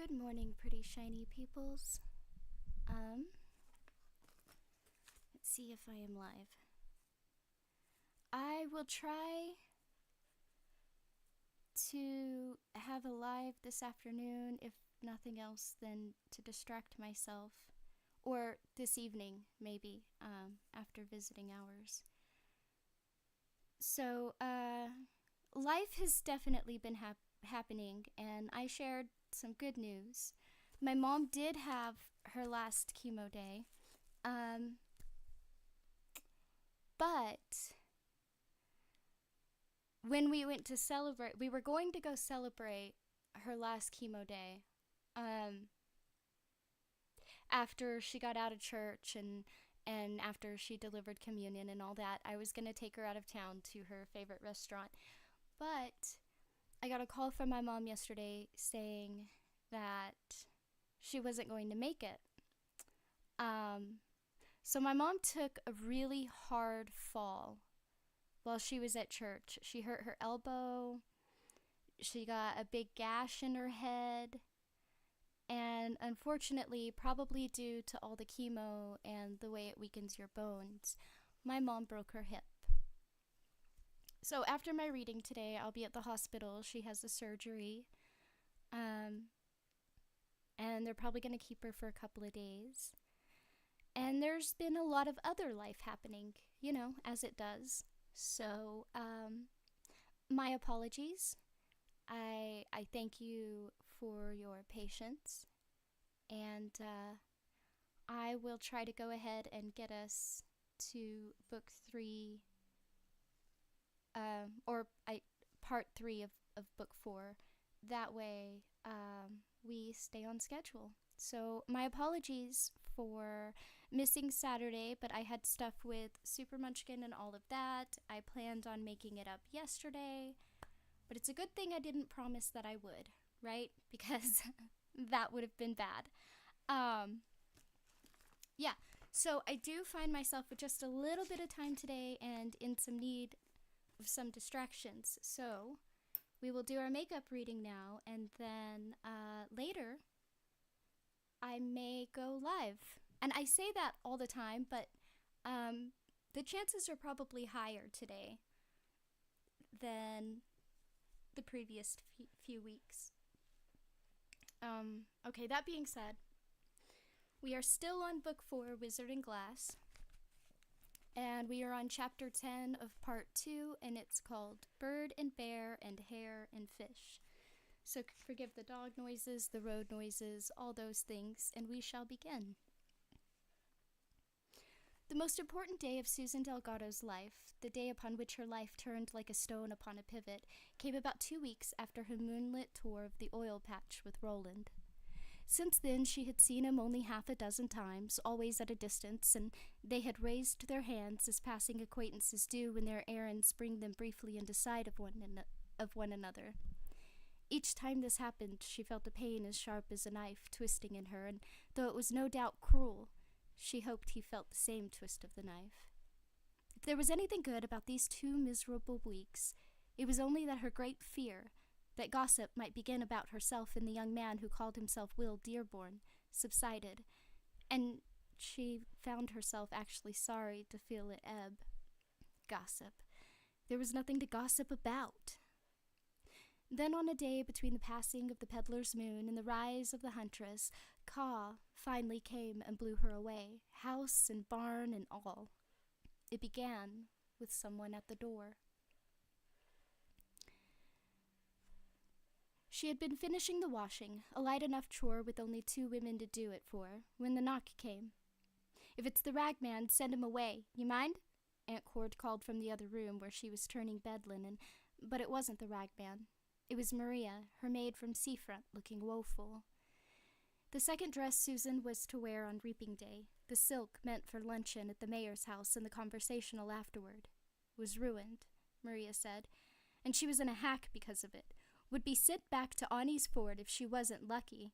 Good morning, pretty shiny peoples. Let's see if I am live. I will try to have a live this afternoon, if nothing else than to distract myself. Or this evening, maybe, after visiting hours. So, life has definitely been happening, and I shared some good news. My mom did have her last chemo day, but when we went to celebrate, we were going to go celebrate her last chemo day, after she got out of church and after she delivered communion and all that. I was going to take her out of town to her favorite restaurant, but I got a call from my mom yesterday saying that she wasn't going to make it. So my mom took a really hard fall while she was at church. She hurt her elbow, she got a big gash in her head, and unfortunately, probably due to all the chemo and the way it weakens your bones, my mom broke her hip. So after my reading today, I'll be at the hospital. She has a surgery, and they're probably going to keep her for a couple of days. And there's been a lot of other life happening, as it does. So, my apologies. I thank you for your patience, and I will try to go ahead and get us to book 3, part 3 of book 4. That way, we stay on schedule. So my apologies for missing Saturday, but I had stuff with Super Munchkin and all of that. I planned on making it up yesterday, but it's a good thing I didn't promise that I would, right? Because that would have been bad. Yeah, so I do find myself with just a little bit of time today and in some need of some distractions. So we will do our makeup reading now, and then later I may go live. And I say that all the time, but the chances are probably higher today than the previous few weeks. Okay, that being said, we are still on book 4, Wizard and Glass, and we are on chapter 10 of part 2, and it's called Bird and Bear and Hare and Fish. So forgive the dog noises, the road noises, all those things, and we shall begin. The most important day of Susan Delgado's life, the day upon which her life turned like a stone upon a pivot, came about 2 weeks after her moonlit tour of the oil patch with Roland. Since then, she had seen him only half a dozen times, always at a distance, and they had raised their hands as passing acquaintances do when their errands bring them briefly into sight of one another. Each time this happened, she felt a pain as sharp as a knife twisting in her, and though it was no doubt cruel, she hoped he felt the same twist of the knife. If there was anything good about these 2 miserable weeks, it was only that her great fear, that gossip might begin about herself and the young man who called himself Will Dearborn, subsided, and she found herself actually sorry to feel it ebb. Gossip. There was nothing to gossip about. Then on a day between the passing of the peddler's moon and the rise of the huntress, Ka finally came and blew her away, house and barn and all. It began with someone at the door. She had been finishing the washing, a light enough chore with only 2 women to do it for, when the knock came. "If it's the rag man, send him away. You mind?" Aunt Cord called from the other room where she was turning bed linen, but it wasn't the rag man. It was Maria, her maid from Seafront, looking woeful. The second dress Susan was to wear on reaping day, the silk meant for luncheon at the mayor's house and the conversational afterward, was ruined, Maria said, and she was in a hack because of it, would be sent back to Awney's Ford if she wasn't lucky,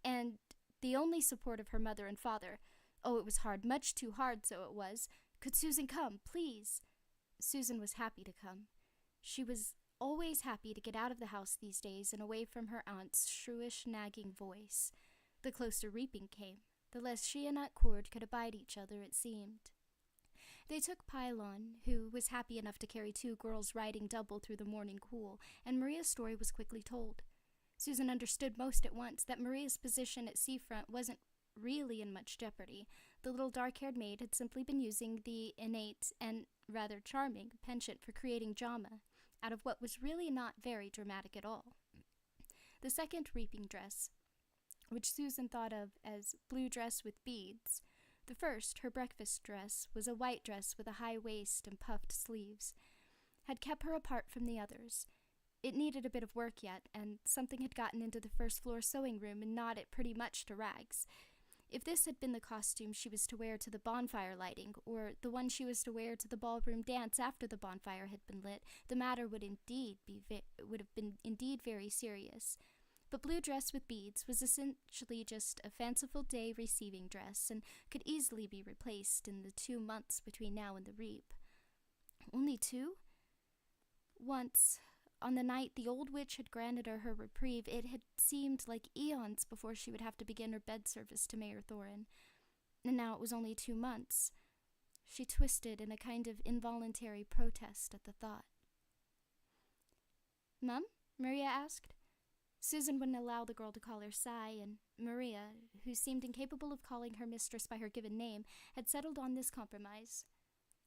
and the only support of her mother and father. Oh, it was hard, much too hard, so it was. Could Susan come, please? Susan was happy to come. She was always happy to get out of the house these days and away from her aunt's shrewish, nagging voice. The closer reaping came, the less she and Aunt Cord could abide each other, it seemed. They took Pylon, who was happy enough to carry 2 girls riding double through the morning cool, and Maria's story was quickly told. Susan understood most at once that Maria's position at Seafront wasn't really in much jeopardy. The little dark-haired maid had simply been using the innate and rather charming penchant for creating drama out of what was really not very dramatic at all. The second reaping dress, which Susan thought of as blue dress with beads. The first, her breakfast dress, was a white dress with a high waist and puffed sleeves, had kept her apart from the others. It needed a bit of work yet, and something had gotten into the first-floor sewing room and gnawed it pretty much to rags. If this had been the costume she was to wear to the bonfire lighting, or the one she was to wear to the ballroom dance after the bonfire had been lit, the matter would have been indeed very serious. But blue dress with beads was essentially just a fanciful day receiving dress, and could easily be replaced in the 2 months between now and the reap. Only 2? Once, on the night the old witch had granted her reprieve, it had seemed like eons before she would have to begin her bed service to Mayor Thorin. And now it was only 2 months. She twisted in a kind of involuntary protest at the thought. "Mum?" Maria asked. Susan wouldn't allow the girl to call her Cy, and Maria, who seemed incapable of calling her mistress by her given name, had settled on this compromise.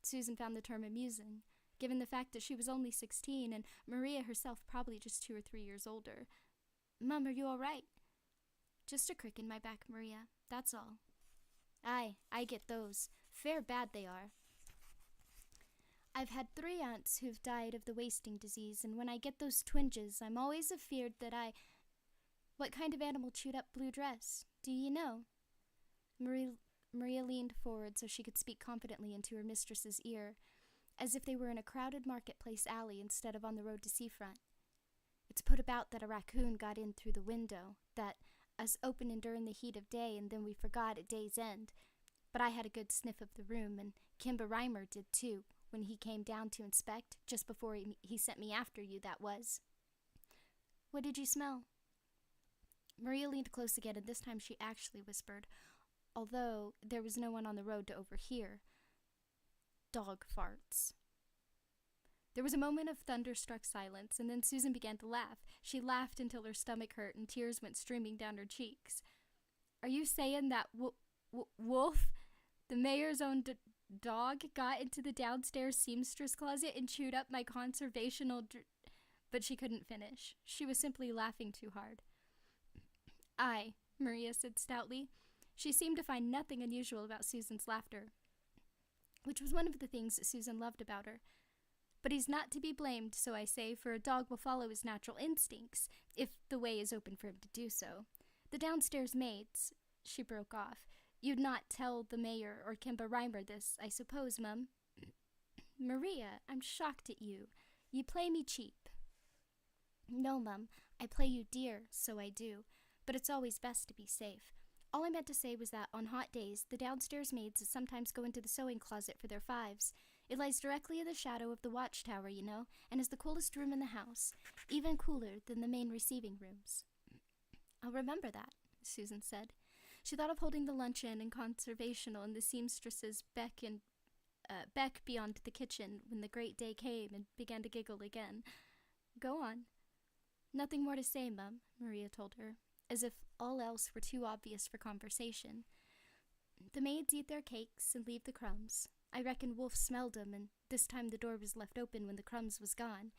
Susan found the term amusing, given the fact that she was only 16 and Maria herself probably just 2 or 3 years older. "Mum, are you all right?" "Just a crick in my back, Maria, that's all." "Aye, I get those. Fair bad they are. I've had 3 aunts who've died of the wasting disease, and when I get those twinges, I'm always afeard that What kind of animal chewed up Blue Dress? Do ye know?" Maria leaned forward so she could speak confidently into her mistress's ear, as if they were in a crowded marketplace alley instead of on the road to Seafront. "It's put about that a raccoon got in through the window, that us opening during the heat of day, and then we forgot at day's end. But I had a good sniff of the room, and Kimber Reimer did too, when he came down to inspect, just before he sent me after you, that was." "What did you smell?" Maria leaned close again, and this time she actually whispered, although there was no one on the road to overhear. "Dog farts." There was a moment of thunderstruck silence, and then Susan began to laugh. She laughed until her stomach hurt and tears went streaming down her cheeks. "Are you saying that Wolf, the mayor's own dog, got into the downstairs seamstress closet and chewed up my conservational But she couldn't finish. She was simply laughing too hard. "Aye," Maria said stoutly. She seemed to find nothing unusual about Susan's laughter, which was one of the things that Susan loved about her. "But he's not to be blamed, so I say, for a dog will follow his natural instincts, if the way is open for him to do so. The downstairs maids—" She broke off. "You'd not tell the mayor or Kimber Reimer this, I suppose, Mum?" "Maria, I'm shocked at you. You play me cheap." "No, Mum, I play you dear, so I do. But it's always best to be safe. All I meant to say was that on hot days, the downstairs maids sometimes go into the sewing closet for their fives. It lies directly in the shadow of the watchtower, you know, and is the coolest room in the house, even cooler than the main receiving rooms." "I'll remember that," Susan said. She thought of holding the luncheon and conservational in the seamstress's beck beyond the kitchen when the great day came, and began to giggle again. "Go on." "Nothing more to say, Mum," Maria told her, as if all else were too obvious for conversation. "The maids eat their cakes and leave the crumbs. I reckon Wolf smelled 'em, and this time the door was left open when the crumbs was gone.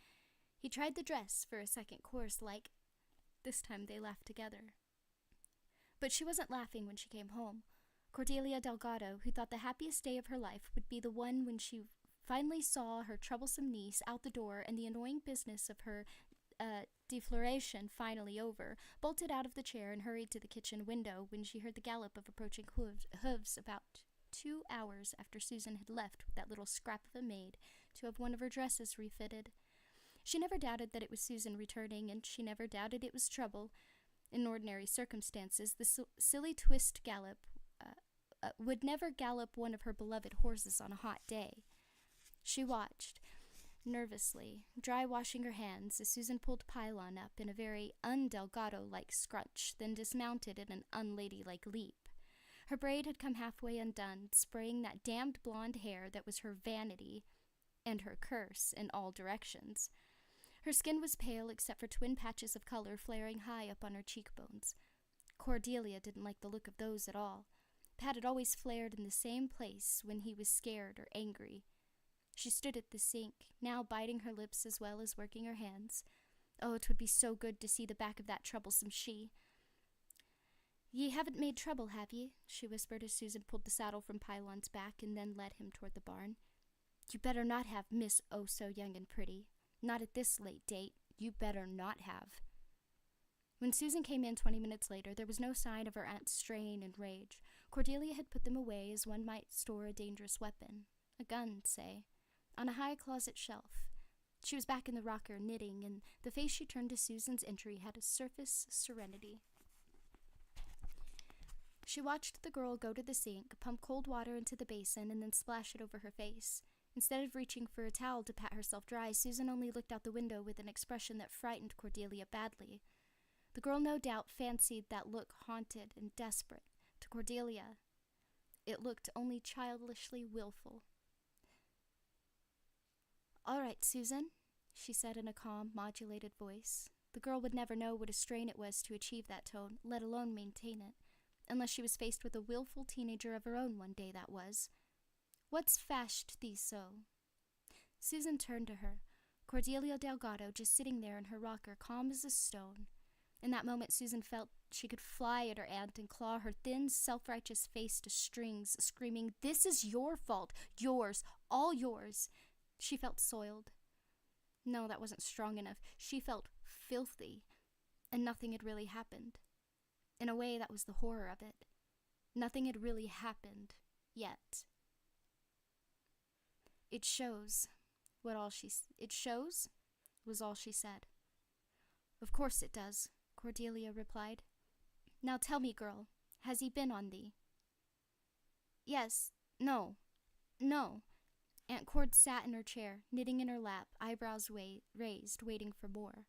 He tried the dress for a second course, like—" This time they laughed together. But she wasn't laughing when she came home. Cordelia Delgado, who thought the happiest day of her life would be the one when she finally saw her troublesome niece out the door and the annoying business of her defloration finally over, bolted out of the chair and hurried to the kitchen window when she heard the gallop of approaching hooves about 2 hours after Susan had left with that little scrap of a maid to have one of her dresses refitted. She never doubted that it was Susan returning, and she never doubted it was trouble. In ordinary circumstances, the silly twist gallop would never gallop one of her beloved horses on a hot day. She watched. Nervously, dry-washing her hands as Susan pulled Pylon up in a very un-Delgado-like scrunch, then dismounted in an unladylike leap. Her braid had come halfway undone, spraying that damned blonde hair that was her vanity and her curse in all directions. Her skin was pale except for twin patches of color flaring high up on her cheekbones. Cordelia didn't like the look of those at all. Pat had always flared in the same place when he was scared or angry. She stood at the sink, now biting her lips as well as working her hands. Oh, it would be so good to see the back of that troublesome she. "Ye haven't made trouble, have ye?" she whispered as Susan pulled the saddle from Pylon's back and then led him toward the barn. "You better not have, Miss Oh-So-Young and Pretty. Not at this late date. You better not have." When Susan came in 20 minutes later, there was no sign of her aunt's strain and rage. Cordelia had put them away as one might store a dangerous weapon. A gun, say, on a high closet shelf. She was back in the rocker knitting, and the face she turned to Susan's entry had a surface serenity. She watched the girl go to the sink, pump cold water into the basin, and then splash it over her face. Instead of reaching for a towel to pat herself dry, Susan only looked out the window with an expression that frightened Cordelia badly. The girl no doubt fancied that look haunted and desperate. To Cordelia, it looked only childishly willful. "All right, Susan," she said in a calm, modulated voice. The girl would never know what a strain it was to achieve that tone, let alone maintain it, unless she was faced with a willful teenager of her own one day, that was. "What's fashed thee so?" Susan turned to her, Cordelia Delgado just sitting there in her rocker, calm as a stone. In that moment, Susan felt she could fly at her aunt and claw her thin, self-righteous face to strings, screaming, "This is your fault, yours, all yours." She felt soiled. No, that wasn't strong enough. She felt filthy, and nothing had really happened. In a way, that was the horror of it. Nothing had really happened yet. It shows," was all she said. "Of course it does," Cordelia replied. "Now tell me, girl, has he been on thee?" "Yes, no. Aunt Cord sat in her chair, knitting in her lap, eyebrows raised, waiting for more.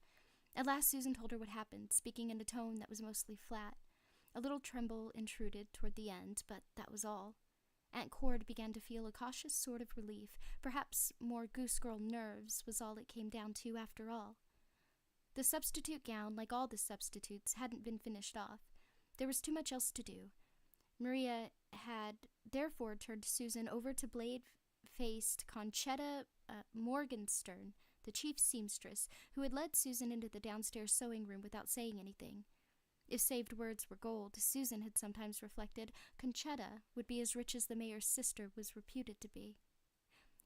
At last Susan told her what happened, speaking in a tone that was mostly flat. A little tremble intruded toward the end, but that was all. Aunt Cord began to feel a cautious sort of relief. Perhaps more goose-girl nerves was all it came down to after all. The substitute gown, like all the substitutes, hadn't been finished off. There was too much else to do. Maria had therefore turned Susan over to blade-faced Conchetta Morgenstern, the chief seamstress, who had led Susan into the downstairs sewing room without saying anything. If saved words were gold, Susan had sometimes reflected, Conchetta would be as rich as the mayor's sister was reputed to be.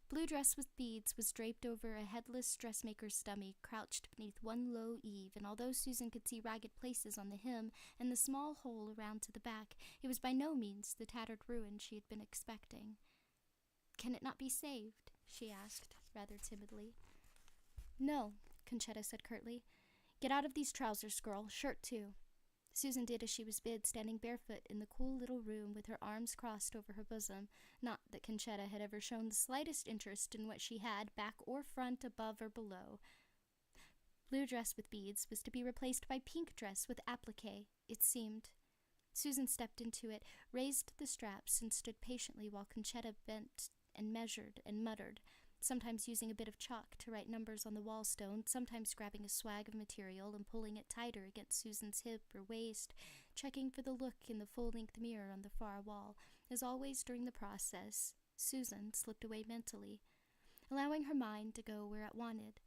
Blue dress with beads was draped over a headless dressmaker's dummy crouched beneath one low eave, and although Susan could see ragged places on the hem and the small hole around to the back, it was by no means the tattered ruin she had been expecting. "Can it not be saved?" she asked, rather timidly. "No," Conchetta said curtly. "Get out of these trousers, girl. Shirt, too." Susan did as she was bid, standing barefoot in the cool little room with her arms crossed over her bosom. Not that Conchetta had ever shown the slightest interest in what she had, back or front, above or below. Blue dress with beads was to be replaced by pink dress with applique, it seemed. Susan stepped into it, raised the straps, and stood patiently while Conchetta bent and measured and muttered, sometimes using a bit of chalk to write numbers on the wall stone, sometimes grabbing a swag of material and pulling it tighter against Susan's hip or waist, checking for the look in the full-length mirror on the far wall. As always during the process, Susan slipped away mentally, allowing her mind to go where it wanted.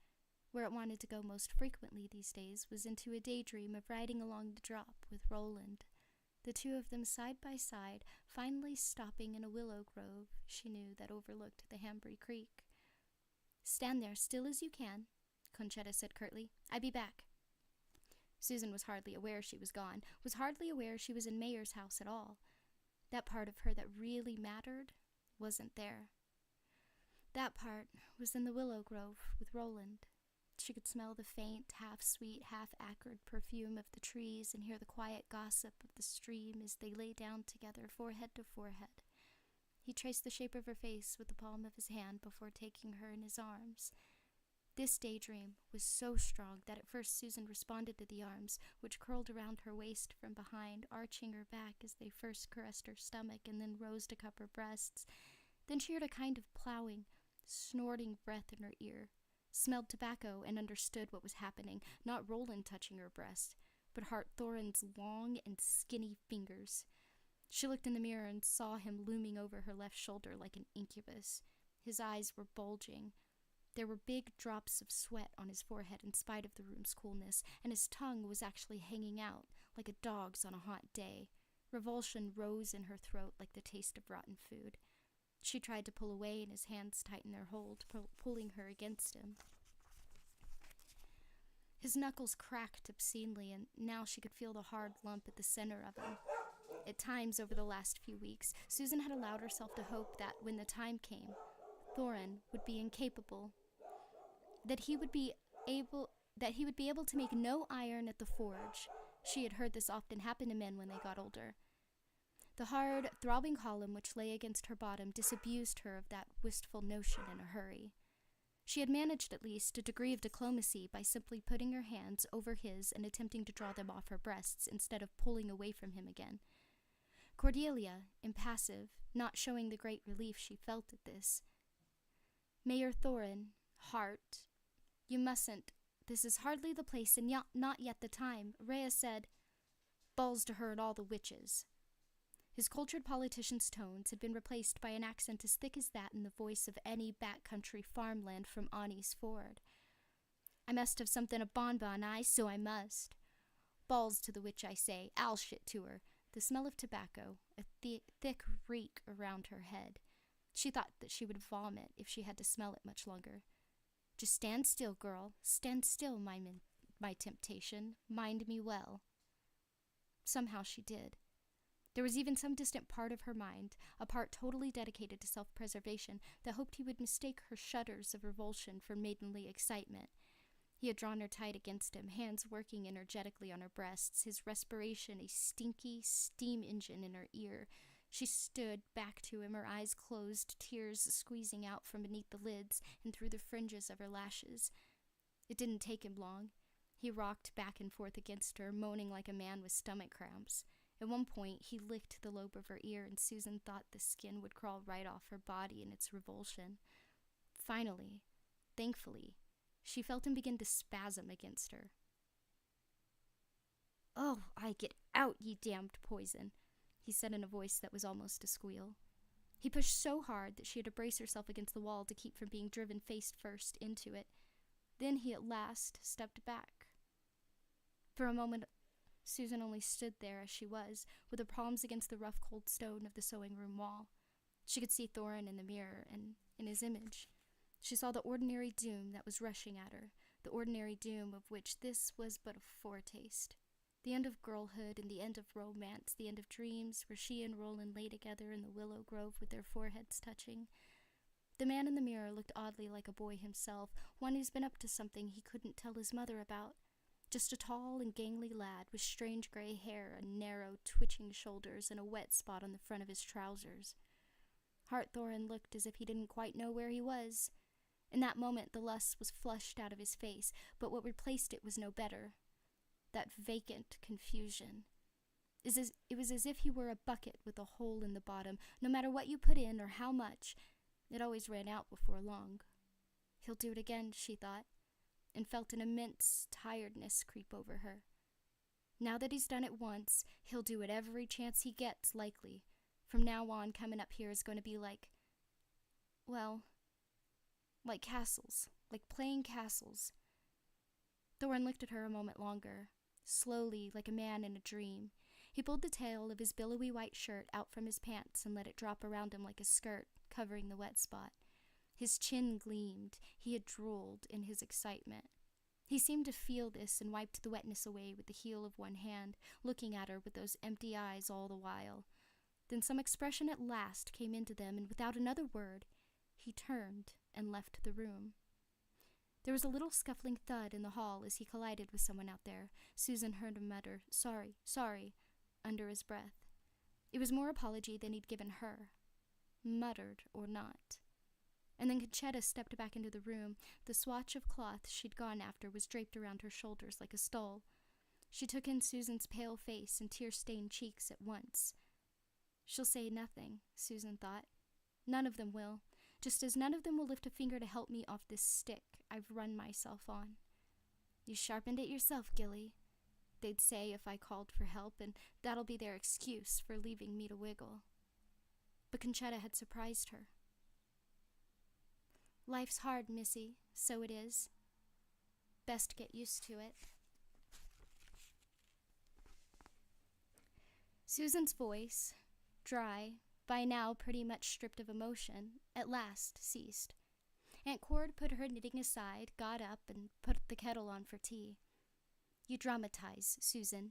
Where it wanted to go most frequently these days was into a daydream of riding along the drop with Roland. The two of them side by side, finally stopping in a willow grove she knew that overlooked the Hambry Creek. "Stand there, still as you can," Conchetta said curtly. "I be back." Susan was hardly aware she was gone, was hardly aware she was in Mayor's house at all. That part of her that really mattered wasn't there. That part was in the willow grove with Roland. She could smell the faint, half-sweet, half-acrid perfume of the trees and hear the quiet gossip of the stream as they lay down together, forehead to forehead. He traced the shape of her face with the palm of his hand before taking her in his arms. This daydream was so strong that at first Susan responded to the arms, which curled around her waist from behind, arching her back as they first caressed her stomach and then rose to cup her breasts. Then she heard a kind of plowing, snorting breath in her ear, smelled tobacco, and understood what was happening, not Roland touching her breast, but Hart Thorin's long and skinny fingers. She looked in the mirror and saw him looming over her left shoulder like an incubus. His eyes were bulging. There were big drops of sweat on his forehead in spite of the room's coolness, and his tongue was actually hanging out like a dog's on a hot day. Revulsion rose in her throat like the taste of rotten food. She tried to pull away, and his hands tightened their hold, pulling her against him. His knuckles cracked obscenely, and now she could feel the hard lump at the center of them. At times over the last few weeks, Susan had allowed herself to hope that when the time came, Thorin would be incapable, that he would be able to make no iron at the forge. She had heard this often happen to men when they got older. The hard, throbbing column which lay against her bottom disabused her of that wistful notion in a hurry. She had managed at least a degree of diplomacy by simply putting her hands over his and attempting to draw them off her breasts instead of pulling away from him again. Cordelia, impassive, not showing the great relief she felt at this. "Mayor Thorin, Hart, you mustn't. This is hardly the place and not yet the time," Rhea said. "Balls to her and all the witches." His cultured politician's tones had been replaced by an accent as thick as that in the voice of any backcountry farmland from Ani's Ford. "I must have something of bonbon, so I must. Balls to the witch, I say. I'll shit to her." The smell of tobacco, a thick reek around her head. She thought that she would vomit if she had to smell it much longer. "Just stand still, girl. Stand still, my temptation. Mind me well." Somehow she did. There was even some distant part of her mind, a part totally dedicated to self-preservation, that hoped he would mistake her shudders of revulsion for maidenly excitement. He had drawn her tight against him, hands working energetically on her breasts, his respiration a stinky steam engine in her ear. She stood back to him, her eyes closed, tears squeezing out from beneath the lids and through the fringes of her lashes. It didn't take him long. He rocked back and forth against her, moaning like a man with stomach cramps. At one point, he licked the lobe of her ear, and Susan thought the skin would crawl right off her body in its revulsion. Finally, thankfully, she felt him begin to spasm against her. "Oh, I get out, ye damned poison," he said in a voice that was almost a squeal. He pushed so hard that she had to brace herself against the wall to keep from being driven face first into it. Then he at last stepped back. For a moment, Susan only stood there as she was, with her palms against the rough cold stone of the sewing-room wall. She could see Thorin in the mirror and in his image. She saw the ordinary doom that was rushing at her, the ordinary doom of which this was but a foretaste. The end of girlhood and the end of romance, the end of dreams, where she and Roland lay together in the willow grove with their foreheads touching. The man in the mirror looked oddly like a boy himself, one who's been up to something he couldn't tell his mother about. Just a tall and gangly lad with strange gray hair and narrow, twitching shoulders and a wet spot on the front of his trousers. Hart Thorin looked as if he didn't quite know where he was. In that moment, the lust was flushed out of his face, but what replaced it was no better. That vacant confusion. It was as if he were a bucket with a hole in the bottom. No matter what you put in or how much, it always ran out before long. He'll do it again, she thought, and felt an immense tiredness creep over her. Now that he's done it once, he'll do it every chance he gets, likely. From now on, coming up here is going to be like castles, like playing castles. Thorin looked at her a moment longer, slowly, like a man in a dream. He pulled the tail of his billowy white shirt out from his pants and let it drop around him like a skirt, covering the wet spot. His chin gleamed. He had drooled in his excitement. He seemed to feel this and wiped the wetness away with the heel of one hand, looking at her with those empty eyes all the while. Then some expression at last came into them, and without another word, he turned and left the room. There was a little scuffling thud in the hall as he collided with someone out there. Susan heard him mutter, sorry, under his breath. It was more apology than he'd given her, muttered or not. And then Conchetta stepped back into the room. The swatch of cloth she'd gone after was draped around her shoulders like a stole. She took in Susan's pale face and tear-stained cheeks at once. She'll say nothing, Susan thought. None of them will, just as none of them will lift a finger to help me off this stick I've run myself on. You sharpened it yourself, Gilly, they'd say if I called for help, and that'll be their excuse for leaving me to wiggle. But Conchetta had surprised her. Life's hard, Missy, so it is. Best get used to it. Susan's voice, dry, by now pretty much stripped of emotion, at last ceased. Aunt Cord put her knitting aside, got up, and put the kettle on for tea. You dramatize, Susan.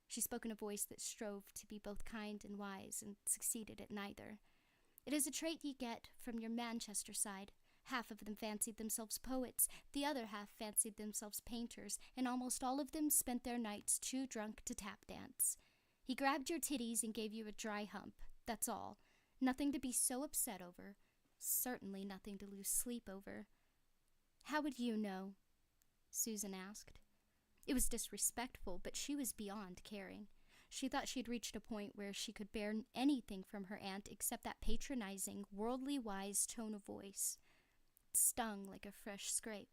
She spoke in a voice that strove to be both kind and wise, and succeeded at neither. It is a trait ye get from your Manchester side. Half of them fancied themselves poets, the other half fancied themselves painters, and almost all of them spent their nights too drunk to tap dance. He grabbed your titties and gave you a dry hump, that's all. Nothing to be so upset over. Certainly nothing to lose sleep over. How would you know? Susan asked. It was disrespectful, but she was beyond caring. She thought she'd reached a point where she could bear anything from her aunt except that patronizing, worldly-wise tone of voice. It stung like a fresh scrape.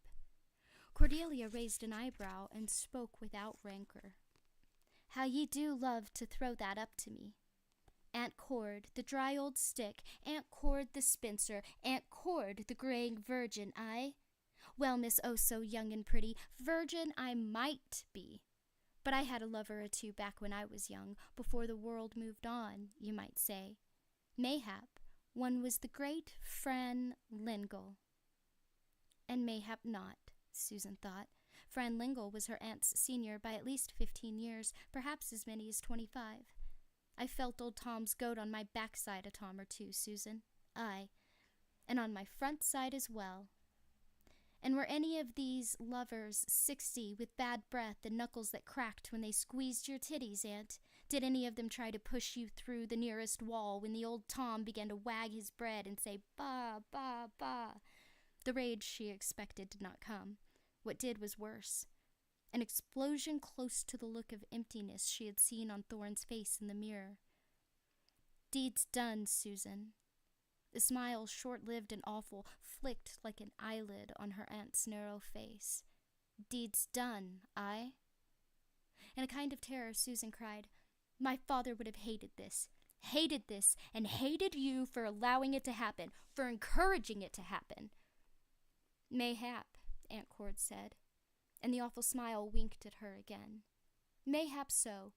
Cordelia raised an eyebrow and spoke without rancor. How ye do love to throw that up to me. Aunt Cord, the dry old stick, Aunt Cord the spinster, Aunt Cord the graying virgin, aye? Well, Miss Oh-so young and pretty, virgin I might be. But I had a lover or two back when I was young, before the world moved on, you might say. Mayhap one was the great Fran Lingle. And mayhap not, Susan thought. Fran Lingle was her aunt's senior by at least 15 years, perhaps as many as 25. I felt old Tom's goat on my backside a tom or two, Susan. Aye, and on my front side as well. And were any of these lovers 60 with bad breath and knuckles that cracked when they squeezed your titties, Aunt? Did any of them try to push you through the nearest wall when the old Tom began to wag his bread and say, ba, ba, ba? The rage she expected did not come. What did was worse. An explosion close to the look of emptiness she had seen on Thorne's face in the mirror. Deed's done, Susan. The smile, short-lived and awful, flicked like an eyelid on her aunt's narrow face. Deed's done, aye? In a kind of terror, Susan cried, My father would have hated this, and hated you for allowing it to happen, for encouraging it to happen. Mayhap, Aunt Cord said, and the awful smile winked at her again. Mayhap so,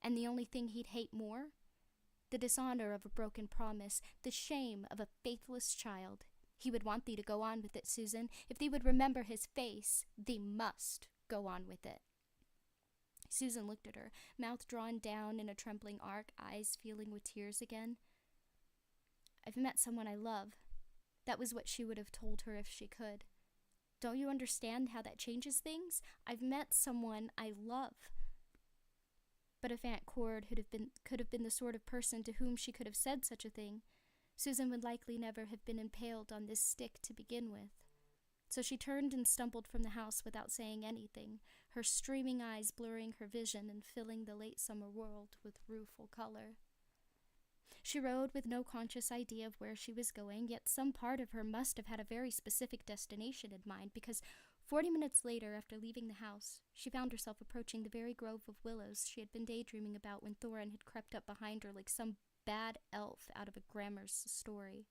and the only thing he'd hate more? The dishonor of a broken promise, the shame of a faithless child. He would want thee to go on with it, Susan. If thee would remember his face, thee must go on with it. Susan looked at her, mouth drawn down in a trembling arc, eyes filling with tears again. I've met someone I love. That was what she would have told her if she could. Don't you understand how that changes things? I've met someone I love. But if Aunt Cord could have been the sort of person to whom she could have said such a thing, Susan would likely never have been impaled on this stick to begin with. So she turned and stumbled from the house without saying anything, her streaming eyes blurring her vision and filling the late summer world with rueful color. She rode with no conscious idea of where she was going, yet some part of her must have had a very specific destination in mind, because 40 minutes later, after leaving the house, she found herself approaching the very grove of willows she had been daydreaming about when Thorin had crept up behind her like some bad elf out of a Grammer's story.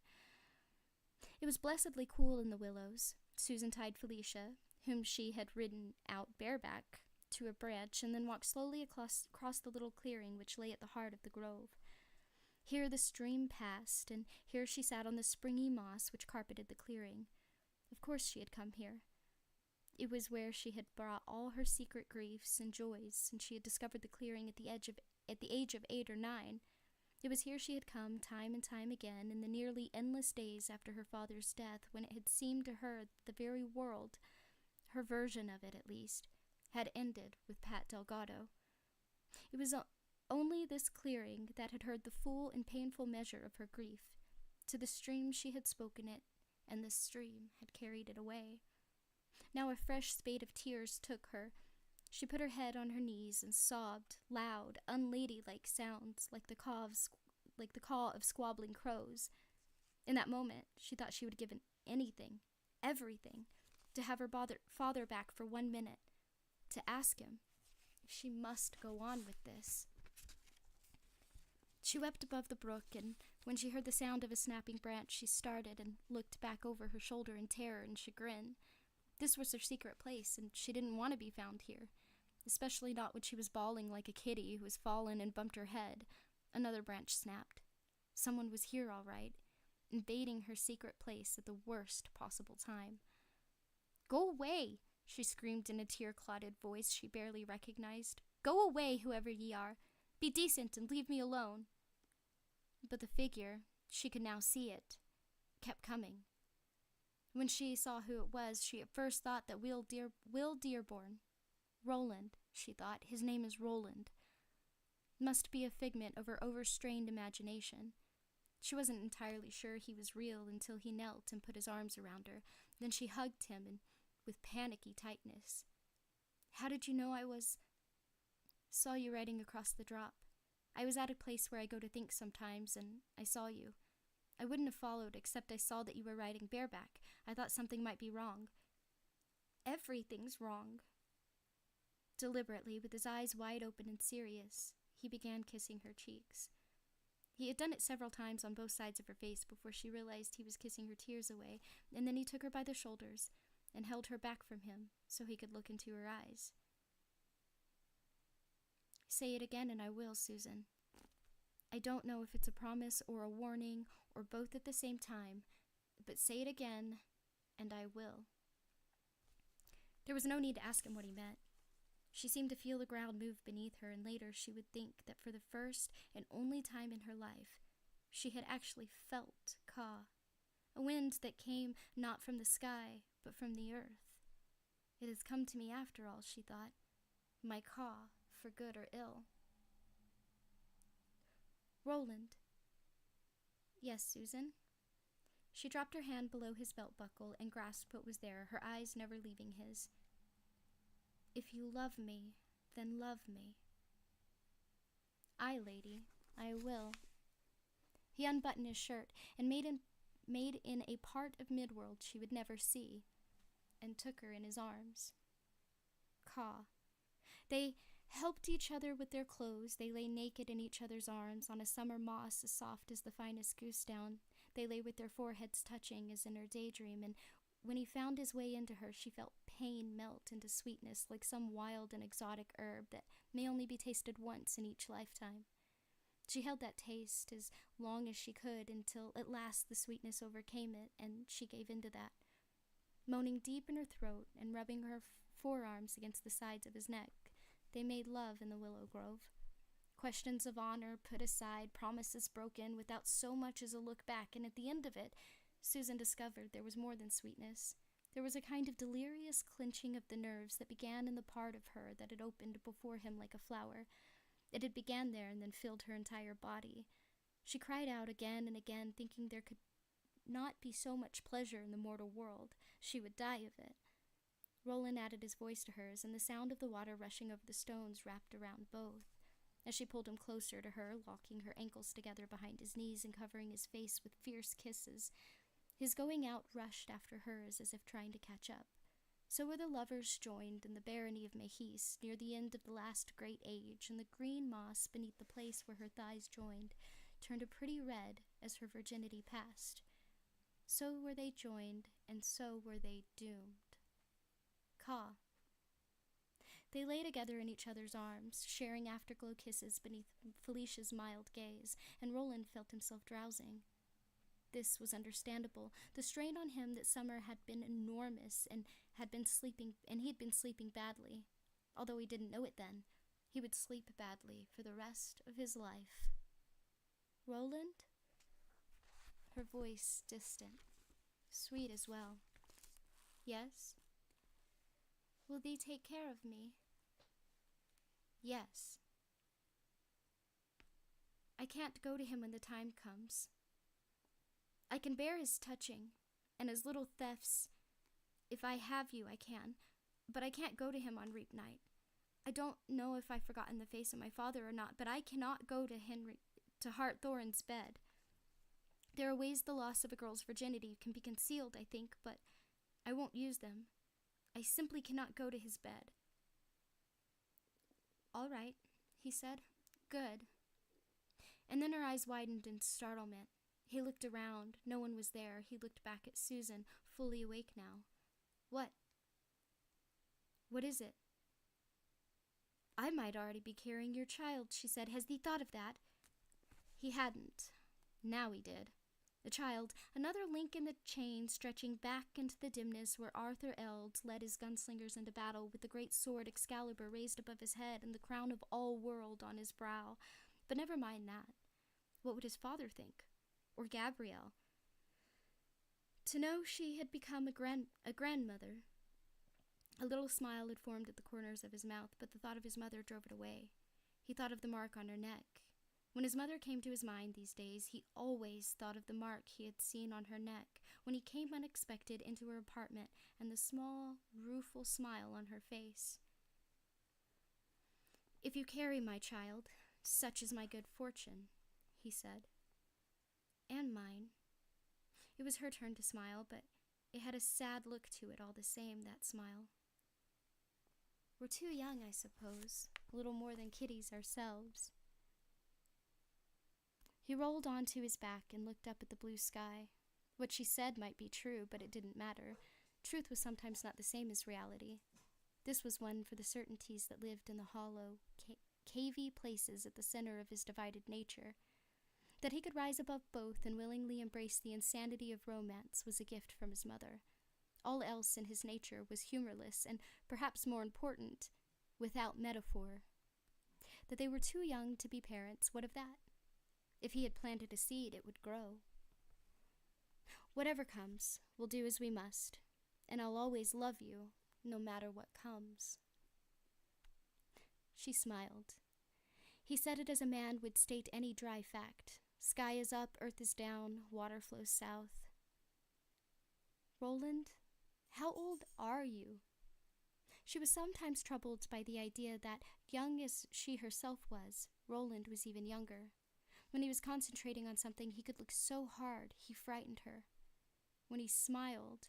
It was blessedly cool in the willows. Susan tied Felicia, whom she had ridden out bareback, to a branch, and then walked slowly across the little clearing which lay at the heart of the grove. Here the stream passed, and here she sat on the springy moss which carpeted the clearing. Of course she had come here. It was where she had brought all her secret griefs and joys, and she had discovered the clearing at the age of 8 or 9. It was here she had come time and time again in the nearly endless days after her father's death, when it had seemed to her that the very world, her version of it at least, had ended with Pat Delgado. It was only this clearing that had heard the full and painful measure of her grief. To the stream she had spoken it, and the stream had carried it away. Now a fresh spate of tears took her. She put her head on her knees and sobbed, loud, unladylike sounds like the caw of squabbling crows. In that moment, she thought she would give anything, everything, to have her father back for 1 minute, to ask him if she must go on with this. She wept above the brook, and when she heard the sound of a snapping branch, she started and looked back over her shoulder in terror and chagrin. This was her secret place, and she didn't want to be found here, especially not when she was bawling like a kitty who has fallen and bumped her head. Another branch snapped. Someone was here, all right, invading her secret place at the worst possible time. "Go away!" she screamed in a tear-clotted voice she barely recognized. "Go away, whoever ye are! Be decent and leave me alone!" But the figure, she could now see it, kept coming. When she saw who it was, she at first thought that Will Dearborn. Roland, she thought. His name is Roland. Must be a figment of her overstrained imagination. She wasn't entirely sure he was real until he knelt and put his arms around her. Then she hugged him and with panicky tightness. "How did you know I was—" "Saw you riding across the drop. I was at a place where I go to think sometimes, and I saw you. I wouldn't have followed except I saw that you were riding bareback. I thought something might be wrong." "Everything's wrong." Deliberately, with his eyes wide open and serious, he began kissing her cheeks. He had done it several times on both sides of her face before she realized he was kissing her tears away, and then he took her by the shoulders and held her back from him so he could look into her eyes. "Say it again and I will, Susan. I don't know if it's a promise or a warning or both at the same time, but say it again and I will." There was no need to ask him what he meant. She seemed to feel the ground move beneath her, and later she would think that for the first and only time in her life, she had actually felt Ka, a wind that came not from the sky, but from the earth. It has come to me after all, she thought, my Ka, for good or ill. "Roland." "Yes, Susan?" She dropped her hand below his belt buckle and grasped what was there, her eyes never leaving his. "If you love me, then love me." "Aye, lady, I will." He unbuttoned his shirt and made in a part of Midworld she would never see, and took her in his arms. Ka. They helped each other with their clothes. They lay naked in each other's arms on a summer moss as soft as the finest goose down. They lay with their foreheads touching as in her daydream, and when he found his way into her, she felt pain melt into sweetness like some wild and exotic herb that may only be tasted once in each lifetime. She held that taste as long as she could until at last the sweetness overcame it, and she gave in to that. Moaning deep in her throat and rubbing her forearms against the sides of his neck, they made love in the willow grove. Questions of honor put aside, promises broken without so much as a look back, and at the end of it, Susan discovered there was more than sweetness. There was a kind of delirious clenching of the nerves that began in the part of her that had opened before him like a flower. It had began there and then filled her entire body. She cried out again and again, thinking there could not be so much pleasure in the mortal world. She would die of it. Roland added his voice to hers, and the sound of the water rushing over the stones wrapped around both. As she pulled him closer to her, locking her ankles together behind his knees and covering his face with fierce kisses, his going out rushed after hers as if trying to catch up. So were the lovers joined in the barony of Mehis, near the end of the last great age, and the green moss beneath the place where her thighs joined turned a pretty red as her virginity passed. So were they joined, and so were they doomed. Ka. They lay together in each other's arms, sharing afterglow kisses beneath Felicia's mild gaze, and Roland felt himself drowsing. This was understandable. The strain on him that summer had been enormous, and he had been sleeping badly. Although he didn't know it then, he would sleep badly for the rest of his life. "Roland?" Her voice distant, sweet as well. "Yes?" "Will thee take care of me?" "Yes." "I can't go to him when the time comes. I can bear his touching, and his little thefts. If I have you, I can, but I can't go to him on reap night. I don't know if I've forgotten the face of my father or not, but I cannot go to Hart Thorin's bed. There are ways the loss of a girl's virginity can be concealed, I think, but I won't use them. I simply cannot go to his bed. All right, he said. Good. And then her eyes widened in startlement. He looked around. No one was there. He looked back at Susan, fully awake now. What? What is it? I might already be carrying your child, she said. Has thee thought of that? He hadn't. Now he did. The child, another link in the chain stretching back into the dimness where Arthur Eld led his gunslingers into battle with the great sword Excalibur raised above his head and the crown of all world on his brow. But never mind that. What would his father think? Or Gabrielle? To know she had become a grandmother. A little smile had formed at the corners of his mouth, but the thought of his mother drove it away. He thought of the mark on her neck. When his mother came to his mind these days, he always thought of the mark he had seen on her neck when he came unexpected into her apartment and the small, rueful smile on her face. If you carry my child, such is my good fortune, he said. And mine. It was her turn to smile, but it had a sad look to it all the same, that smile. We're too young, I suppose, a little more than kiddies ourselves. He rolled onto his back and looked up at the blue sky. What she said might be true, but it didn't matter. Truth was sometimes not the same as reality. This was one for the certainties that lived in the hollow, cavey places at the center of his divided nature. That he could rise above both and willingly embrace the insanity of romance was a gift from his mother. All else in his nature was humorless and, perhaps more important, without metaphor. That they were too young to be parents, what of that? If he had planted a seed, it would grow. Whatever comes, we'll do as we must, and I'll always love you, no matter what comes. She smiled. He said it as a man would state any dry fact. Sky is up, earth is down, water flows south. Roland, how old are you? She was sometimes troubled by the idea that, young as she herself was, Roland was even younger. When he was concentrating on something, he could look so hard, he frightened her. When he smiled,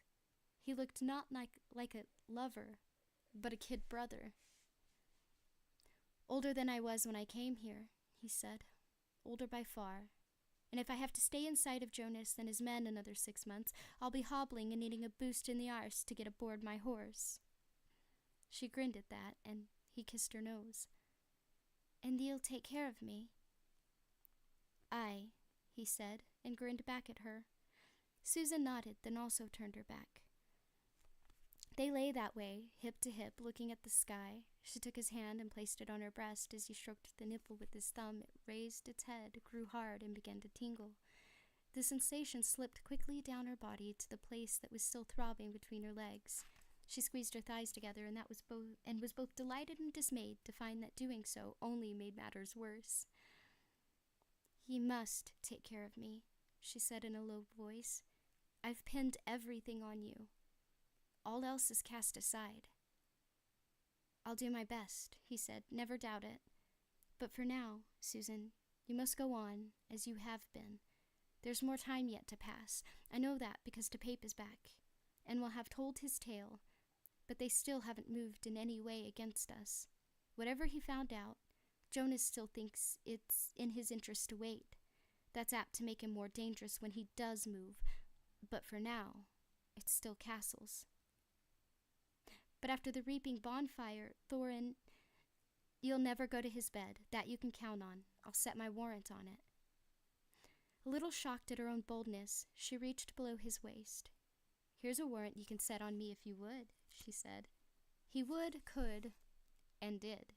he looked not like a lover, but a kid brother. Older than I was when I came here, he said. Older by far. And if I have to stay in sight of Jonas and his men another 6 months, I'll be hobbling and needing a boost in the arse to get aboard my horse. She grinned at that, and he kissed her nose. And you'll take care of me? Aye, he said, and grinned back at her. Susan nodded, then also turned her back. They lay that way, hip to hip, looking at the sky. She took his hand and placed it on her breast. As he stroked the nipple with his thumb, it raised its head, grew hard, and began to tingle. The sensation slipped quickly down her body to the place that was still throbbing between her legs. She squeezed her thighs together, and was both delighted and dismayed to find that doing so only made matters worse. "You must take care of me," she said in a low voice. "I've pinned everything on you. All else is cast aside." "I'll do my best," he said. "Never doubt it. But for now, Susan, you must go on, as you have been. There's more time yet to pass. I know that because DePape is back, and will have told his tale, but they still haven't moved in any way against us. Whatever he found out, Jonas still thinks it's in his interest to wait. That's apt to make him more dangerous when he does move, but for now, it's still castles. But after the reaping bonfire, Thorin, you'll never go to his bed. That you can count on. I'll set my warrant on it." A little shocked at her own boldness, she reached below his waist. "Here's a warrant you can set on me if you would," she said. He would, could, and did.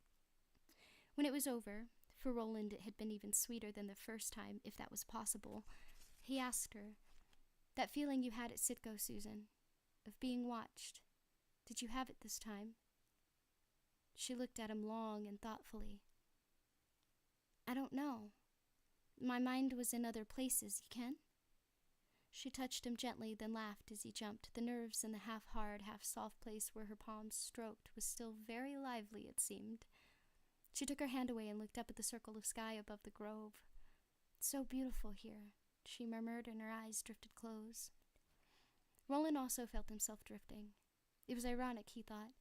When it was over, for Roland it had been even sweeter than the first time, if that was possible, he asked her, "That feeling you had at Sitgo, Susan, of being watched, did you have it this time?" She looked at him long and thoughtfully. "I don't know. My mind was in other places, you ken?" She touched him gently, then laughed as he jumped. The nerves in the half-hard, half-soft place where her palms stroked was still very lively, it seemed. She took her hand away and looked up at the circle of sky above the grove. "So beautiful here," she murmured, and her eyes drifted close. Roland also felt himself drifting. It was ironic, he thought.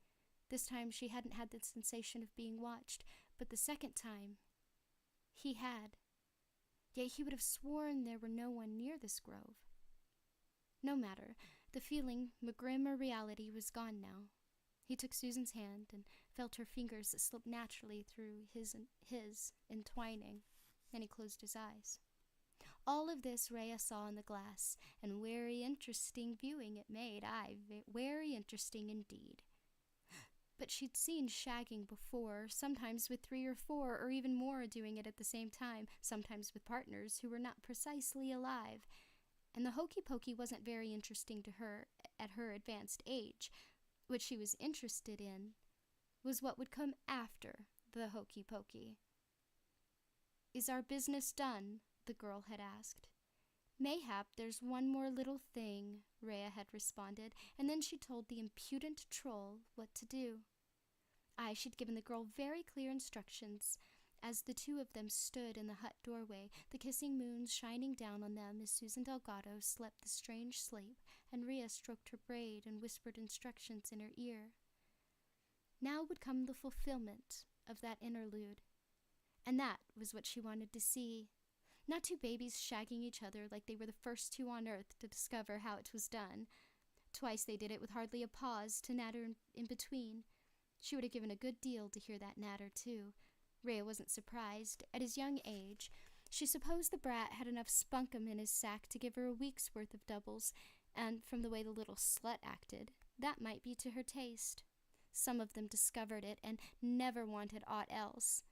This time she hadn't had the sensation of being watched, but the second time he had. Yet he would have sworn there were no one near this grove. No matter. The feeling, grim or reality, was gone now. He took Susan's hand and felt her fingers that slipped naturally through his, entwining. Then he closed his eyes. All of this Rhea saw in the glass, and very interesting viewing it made. Aye, very interesting indeed. But she'd seen shagging before, sometimes with 3 or 4 or even more doing it at the same time, sometimes with partners who were not precisely alive. And the hokey-pokey wasn't very interesting to her at her advanced age. What she was interested in was what would come after the hokey-pokey. "Is our business done?" the girl had asked. "Mayhap there's one more little thing," Rhea had responded, and then she told the impudent troll what to do. Aye, she'd given the girl very clear instructions as the two of them stood in the hut doorway, the kissing moons shining down on them as Susan Delgado slept the strange sleep, and Rhea stroked her braid and whispered instructions in her ear. Now would come the fulfillment of that interlude, and that was what she wanted to see. Not 2 babies shagging each other like they were the first 2 on earth to discover how it was done. Twice they did it with hardly a pause to natter in between. She would have given a good deal to hear that natter, too. Rhea wasn't surprised. At his young age, she supposed the brat had enough spunkum in his sack to give her a week's worth of doubles, and from the way the little slut acted, that might be to her taste. Some of them discovered it and never wanted aught else.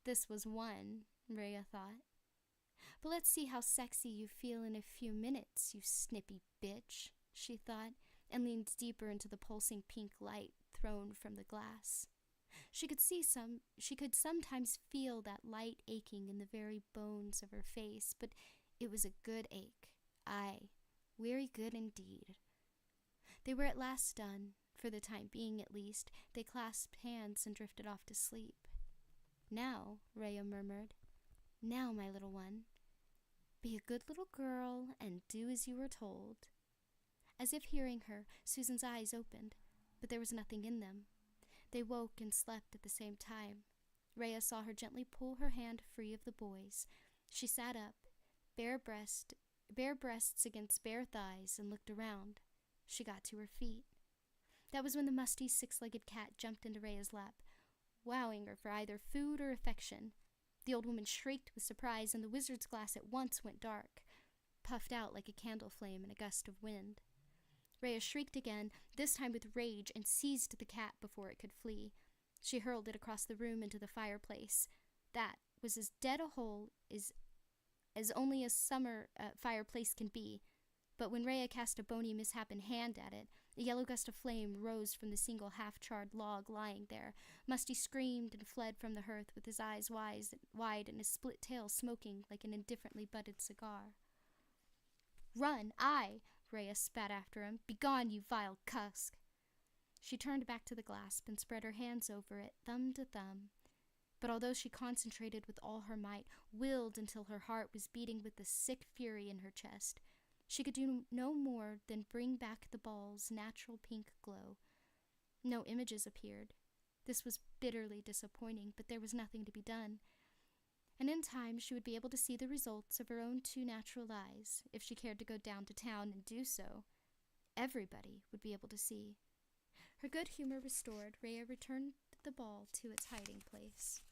This was one, Rhea thought. "But let's see how sexy you feel in a few minutes, you snippy bitch," she thought, and leaned deeper into the pulsing pink light thrown from the glass. She could sometimes feel that light aching in the very bones of her face, but it was a good ache. Aye, very good indeed. They were at last done, for the time being at least. They clasped hands and drifted off to sleep. "Now," Rhea murmured, "now, my little one, be a good little girl and do as you were told." As if hearing her, Susan's eyes opened, but there was nothing in them. They woke and slept at the same time. Rhea saw her gently pull her hand free of the boy's. She sat up, bare breasts against bare thighs, and looked around. She got to her feet. That was when the musty 6-legged cat jumped into Rhea's lap, wowing her for either food or affection. The old woman shrieked with surprise, and the wizard's glass at once went dark, puffed out like a candle flame in a gust of wind. Rhea shrieked again, this time with rage, and seized the cat before it could flee. She hurled it across the room into the fireplace. That was as dead a hole as only a summer fireplace can be. But when Rhea cast a bony misshapen hand at it, a yellow gust of flame rose from the single half-charred log lying there. Musty screamed and fled from the hearth with his eyes wide and his split tail smoking like an indifferently butted cigar. "Run, aye!" Rhea spat after him. "Begone, you vile cusk!" She turned back to the glass and spread her hands over it, thumb to thumb. But although she concentrated with all her might, willed until her heart was beating with the sick fury in her chest, she could do no more than bring back the ball's natural pink glow. No images appeared. This was bitterly disappointing, but there was nothing to be done. And in time she would be able to see the results of her own 2 natural eyes, if she cared to go down to town and do so. Everybody would be able to see. Her good humor restored, Rhea returned the ball to its hiding place.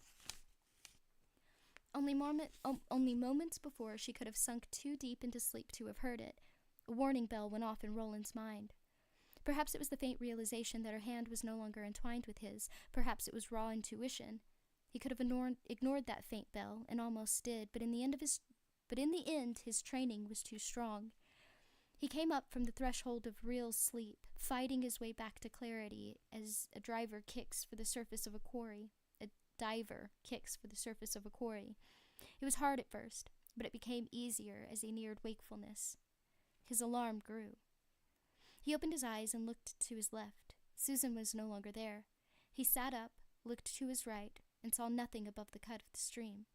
Only moments before she could have sunk too deep into sleep to have heard it. A warning bell went off in Roland's mind. Perhaps it was the faint realization that her hand was no longer entwined with his. Perhaps it was raw intuition. He could have ignored that faint bell, and almost did, but in the end his training was too strong. He came up from the threshold of real sleep, fighting his way back to clarity as a diver kicks for the surface of a quarry. It was hard at first, but it became easier as he neared wakefulness. His alarm grew. He opened his eyes and looked to his left. Susan was no longer there. He sat up, looked to his right, and saw nothing above the cut of the stream.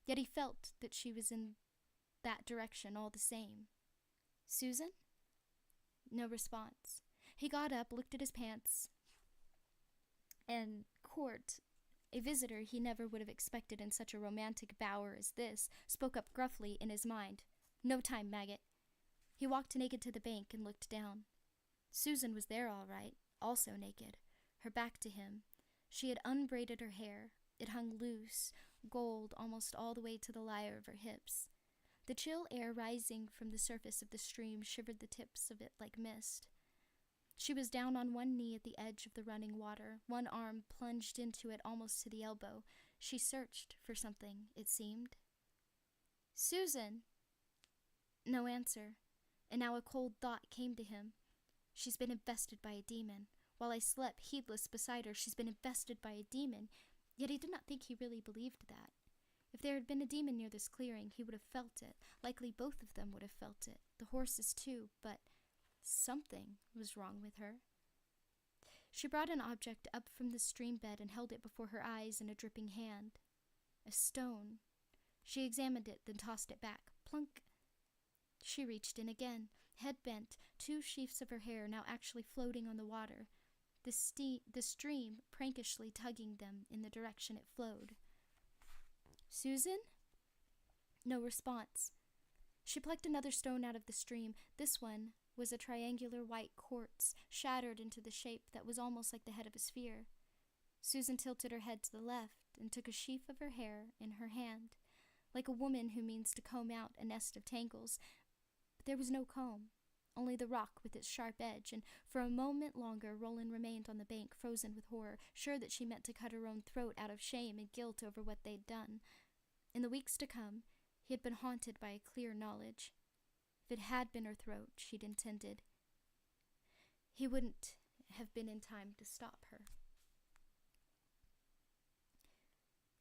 Yet he felt that she was in that direction all the same. Susan? No response. He got up, looked at his pants, and Court, a visitor he never would have expected in such a romantic bower as this, spoke up gruffly in his mind. No time, maggot. He walked naked to the bank and looked down. Susan was there all right, also naked, her back to him. She had unbraided her hair. It hung loose, gold almost all the way to the lyre of her hips. The chill air rising from the surface of the stream shivered the tips of it like mist. She was down on one knee at the edge of the running water, one arm plunged into it almost to the elbow. She searched for something, it seemed. Susan! No answer, and now a cold thought came to him. She's been infested by a demon. While I slept heedless beside her, she's been infested by a demon. Yet he did not think he really believed that. If there had been a demon near this clearing, he would have felt it. Likely both of them would have felt it. The horses too, but something was wrong with her. She brought an object up from the stream bed and held it before her eyes in a dripping hand. A stone. She examined it, then tossed it back. Plunk! She reached in again, head bent, two sheafs of her hair now actually floating on the water, the stream prankishly tugging them in the direction it flowed. Susan? No response. She plucked another stone out of the stream. This one was a triangular white quartz, shattered into the shape that was almost like the head of a sphere. Susan tilted her head to the left and took a sheaf of her hair in her hand, like a woman who means to comb out a nest of tangles. But there was no comb, only the rock with its sharp edge, and for a moment longer Roland remained on the bank, frozen with horror, sure that she meant to cut her own throat out of shame and guilt over what they'd done. In the weeks to come, he had been haunted by a clear knowledge. If it had been her throat she'd intended, he wouldn't have been in time to stop her.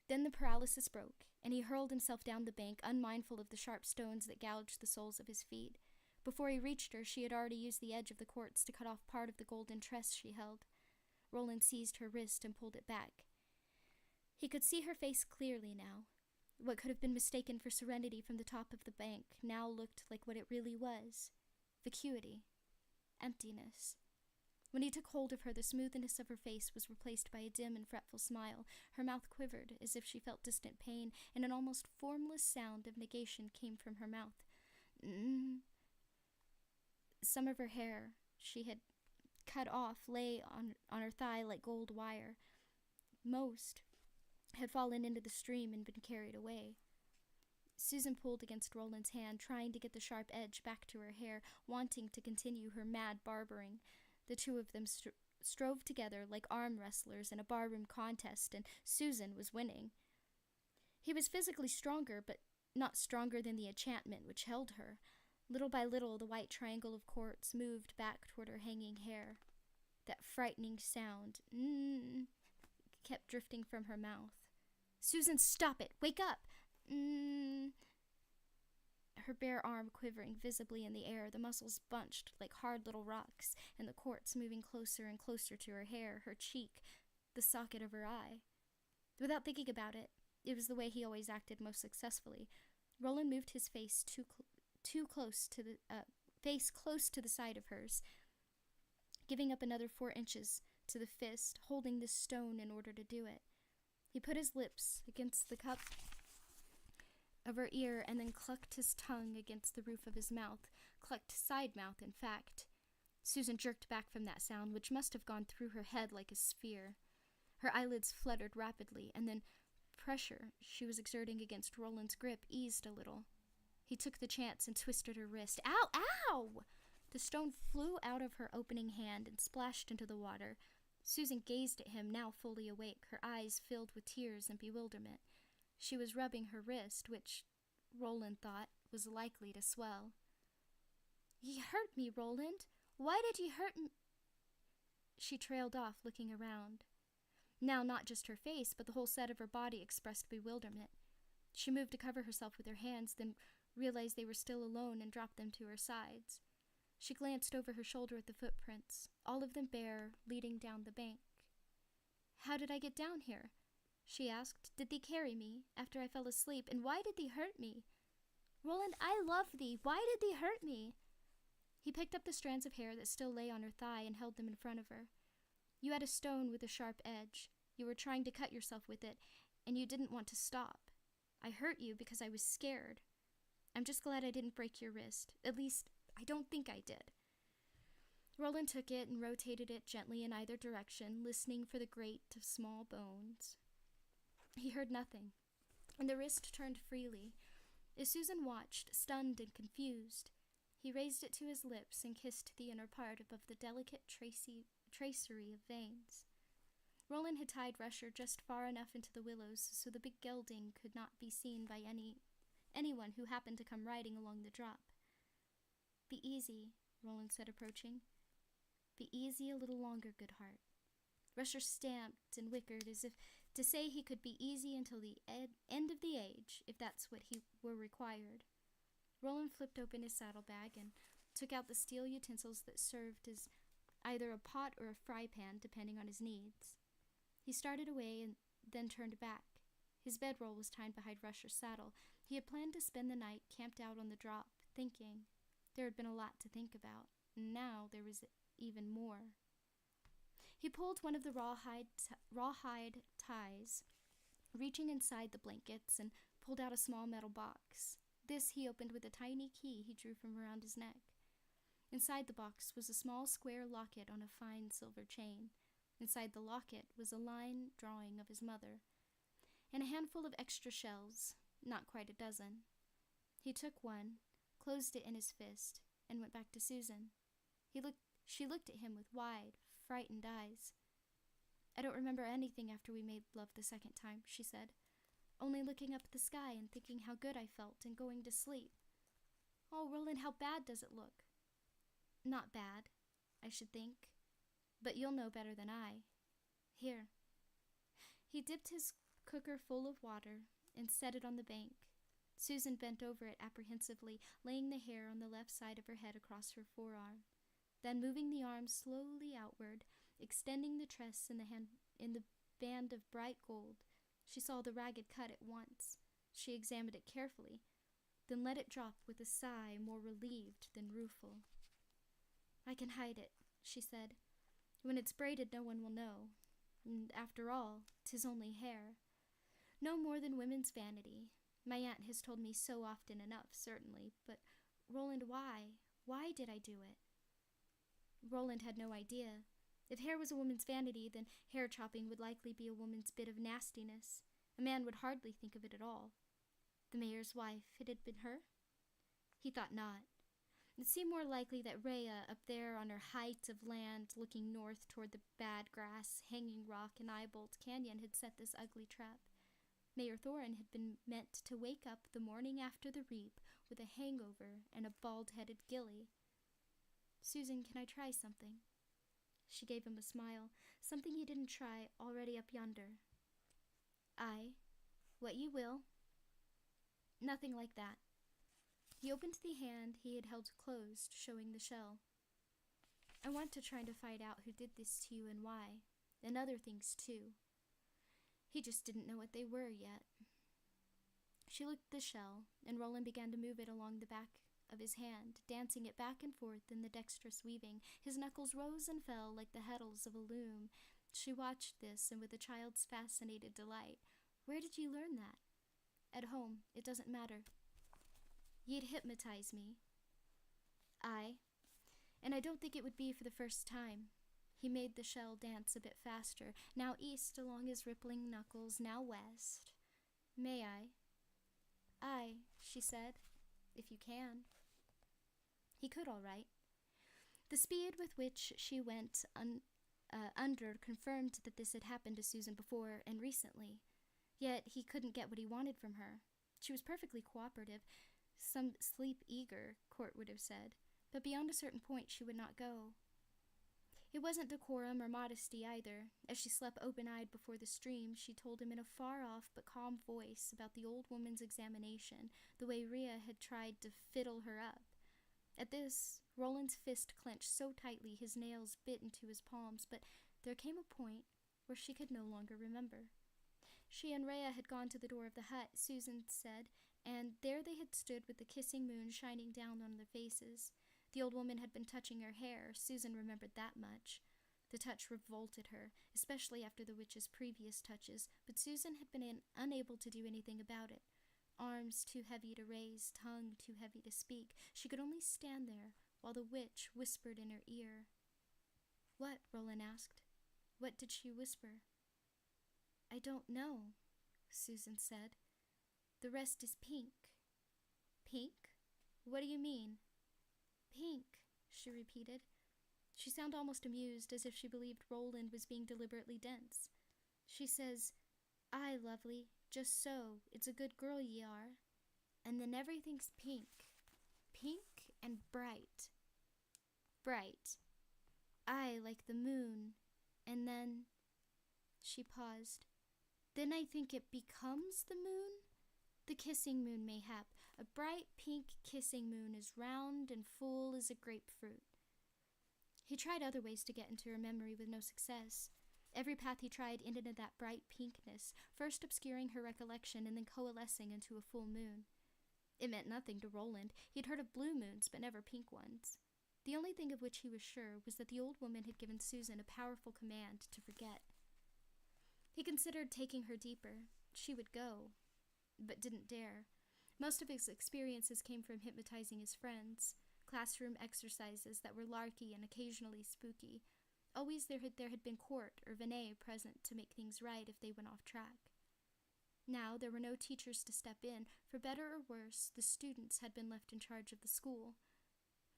Then the paralysis broke, and he hurled himself down the bank, unmindful of the sharp stones that gouged the soles of his feet. Before he reached her, she had already used the edge of the quartz to cut off part of the golden tress she held. Roland seized her wrist and pulled it back. He could see her face clearly now. What could have been mistaken for serenity from the top of the bank now looked like what it really was. Vacuity. Emptiness. When he took hold of her, the smoothness of her face was replaced by a dim and fretful smile. Her mouth quivered as if she felt distant pain, and an almost formless sound of negation came from her mouth. Some of her hair she had cut off lay on her thigh like gold wire. Most had fallen into the stream and been carried away. Susan pulled against Roland's hand, trying to get the sharp edge back to her hair, wanting to continue her mad barbering. The two of them strove together like arm wrestlers in a barroom contest, and Susan was winning. He was physically stronger, but not stronger than the enchantment which held her. Little by little, the white triangle of quartz moved back toward her hanging hair. That frightening sound, kept drifting from her mouth. Susan, stop it! Wake up! Her bare arm quivering visibly in the air, the muscles bunched like hard little rocks, and the quartz moving closer and closer to her hair, her cheek, the socket of her eye. Without thinking about it, it was the way he always acted most successfully. Roland moved his face close to the side of hers, giving up another 4 inches to the fist, holding the stone in order to do it. He put his lips against the cup of her ear and then clucked his tongue against the roof of his mouth, clucked side mouth, in fact. Susan jerked back from that sound, which must have gone through her head like a sphere. Her eyelids fluttered rapidly, and then pressure she was exerting against Roland's grip eased a little. He took the chance and twisted her wrist. Ow! Ow! The stone flew out of her opening hand and splashed into the water. Susan gazed at him, now fully awake, her eyes filled with tears and bewilderment. She was rubbing her wrist, which, Roland thought, was likely to swell. "Ye hurt me, Roland. Why did ye hurt me?" She trailed off, looking around. Now not just her face, but the whole set of her body expressed bewilderment. She moved to cover herself with her hands, then realized they were still alone, and dropped them to her sides. She glanced over her shoulder at the footprints, all of them bare, leading down the bank. "How did I get down here?" she asked. "Did thee carry me, after I fell asleep, and why did thee hurt me? Roland, I love thee. Why did thee hurt me?" He picked up the strands of hair that still lay on her thigh and held them in front of her. "You had a stone with a sharp edge. You were trying to cut yourself with it, and you didn't want to stop. I hurt you because I was scared. I'm just glad I didn't break your wrist. At least, I don't think I did." Roland took it and rotated it gently in either direction, listening for the grate of small bones. He heard nothing, and the wrist turned freely. As Susan watched, stunned and confused, he raised it to his lips and kissed the inner part above the delicate tracery of veins. Roland had tied Rusher just far enough into the willows so the big gelding could not be seen by anyone who happened to come riding along the drop. "Be easy," Roland said, approaching. "Be easy a little longer, good heart." Rusher stamped and whickered as if to say he could be easy until the end of the age, if that's what he were required. Roland flipped open his saddlebag and took out the steel utensils that served as either a pot or a fry pan, depending on his needs. He started away and then turned back. His bedroll was tied behind Rusher's saddle. He had planned to spend the night camped out on the drop, thinking. There had been a lot to think about, and now there was even more. He pulled one of the rawhide ties, reaching inside the blankets, and pulled out a small metal box. This he opened with a tiny key he drew from around his neck. Inside the box was a small square locket on a fine silver chain. Inside the locket was a line drawing of his mother, and a handful of extra shells, not quite a dozen. He took one, closed it in his fist, and went back to Susan. She looked at him with wide, frightened eyes. "I don't remember anything after we made love the second time," she said. "Only looking up at the sky and thinking how good I felt and going to sleep." "Oh, Roland, how bad does it look?" "Not bad, I should think. But you'll know better than I. Here." He dipped his cooker full of water and set it on the bank. Susan bent over it apprehensively, laying the hair on the left side of her head across her forearm. Then moving the arm slowly outward, extending the tress in the band of bright gold, she saw the ragged cut at once. She examined it carefully, then let it drop with a sigh more relieved than rueful. "I can hide it," she said. "When it's braided, no one will know. And after all, 'tis only hair. No more than women's vanity. My aunt has told me so often enough, certainly. But, Roland, why? Why did I do it?" Roland had no idea. If hair was a woman's vanity, then hair chopping would likely be a woman's bit of nastiness. A man would hardly think of it at all. The mayor's wife, it had been her? He thought not. It seemed more likely that Rhea, up there on her height of land, looking north toward the bad grass, hanging rock, and eyebolt canyon, had set this ugly trap. Mayor Thorin had been meant to wake up the morning after the reap with a hangover and a bald-headed gilly. "Susan, can I try something?" She gave him a smile, something he didn't try already up yonder. "Aye, what you will." "Nothing like that." He opened the hand he had held closed, showing the shell. "I want to try to find out who did this to you and why, and other things too." He just didn't know what they were yet. She looked at the shell, and Roland began to move it along the back of his hand, dancing it back and forth in the dexterous weaving. His knuckles rose and fell like the heddles of a loom. She watched this, and with a child's fascinated delight. "Where did you learn that?" "At home. It doesn't matter." "You'd hypnotize me." "Aye. And I don't think it would be for the first time." He made the shell dance a bit faster, now east along his rippling knuckles, now west. "May I?" "Aye," she said, "if you can." He could all right. The speed with which she went under confirmed that this had happened to Susan before and recently. Yet he couldn't get what he wanted from her. She was perfectly cooperative, some sleep-eager, Court would have said, but beyond a certain point she would not go. It wasn't decorum or modesty either. As she slept open-eyed before the stream, she told him in a far-off but calm voice about the old woman's examination, the way Rhea had tried to fiddle her up. At this, Roland's fist clenched so tightly his nails bit into his palms, but there came a point where she could no longer remember. She and Rhea had gone to the door of the hut, Susan said, and there they had stood with the kissing moon shining down on their faces. The old woman had been touching her hair. Susan remembered that much. The touch revolted her, especially after the witch's previous touches, but Susan had been unable to do anything about it. Arms too heavy to raise, tongue too heavy to speak. She could only stand there while the witch whispered in her ear. "What?" Roland asked. "What did she whisper?" "I don't know," Susan said. "The rest is pink." "Pink? What do you mean?" "Pink," she repeated. She sounded almost amused, as if she believed Roland was being deliberately dense. "She says, 'Aye, lovely, just so, it's a good girl ye are.' And then everything's pink. Pink and bright. Bright. Aye, like the moon. And then—" She paused. "Then I think it becomes the moon? The kissing moon, mayhap. A bright pink kissing moon as round and full as a grapefruit." He tried other ways to get into her memory with no success. Every path he tried ended in that bright pinkness, first obscuring her recollection and then coalescing into a full moon. It meant nothing to Roland. He'd heard of blue moons, but never pink ones. The only thing of which he was sure was that the old woman had given Susan a powerful command to forget. He considered taking her deeper. She would go, but didn't dare. Most of his experiences came from hypnotizing his friends, classroom exercises that were larky and occasionally spooky. Always there had been Court or Vinay present to make things right if they went off track. Now there were no teachers to step in. For better or worse, the students had been left in charge of the school.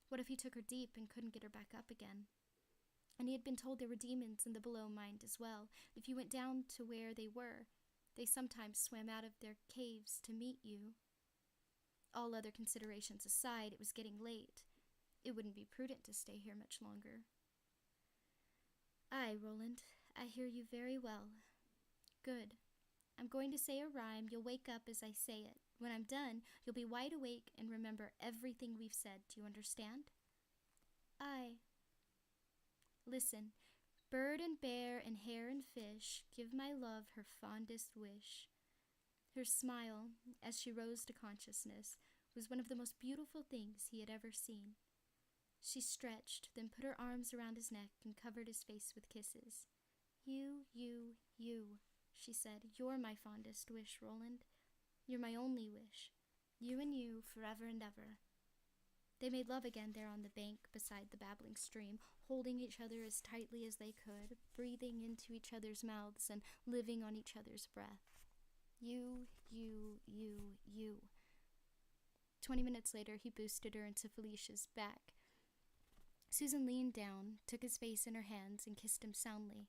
What if he took her deep and couldn't get her back up again? And he had been told there were demons in the below mind as well. If you went down to where they were, they sometimes swam out of their caves to meet you. All other considerations aside, it was getting late. It wouldn't be prudent to stay here much longer. "Aye, Roland, I hear you very well." "Good. I'm going to say a rhyme. You'll wake up as I say it. When I'm done, you'll be wide awake and remember everything we've said. Do you understand?" "Aye." "Listen. Bird and bear and hare and fish, give my love her fondest wish." Her smile, as she rose to consciousness, was one of the most beautiful things he had ever seen. She stretched, then put her arms around his neck and covered his face with kisses. You, she said. "You're my fondest wish, Roland. You're my only wish. You and you, forever and ever." They made love again there on the bank beside the babbling stream, holding each other as tightly as they could, breathing into each other's mouths and living on each other's breath. You. 20 minutes later, he boosted her into Felicia's back. Susan leaned down, took his face in her hands, and kissed him soundly.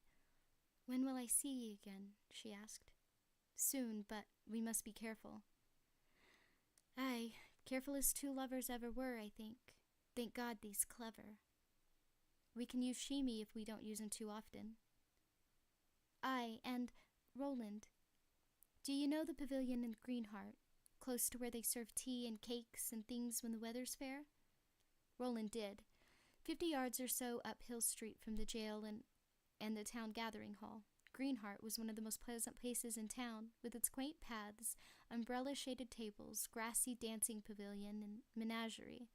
"When will I see ye again?" she asked. "Soon, but we must be careful." "Aye, careful as two lovers ever were, I think. Thank God they's clever." "We can use Shimi if we don't use him too often." "Aye, and, Roland, do you know the pavilion in Greenheart, close to where they serve tea and cakes and things when the weather's fair?" Roland did. 50 yards or so up Hill Street from the jail and the town gathering hall. Greenheart was one of the most pleasant places in town, with its quaint paths, umbrella-shaded tables, grassy dancing pavilion, and menagerie.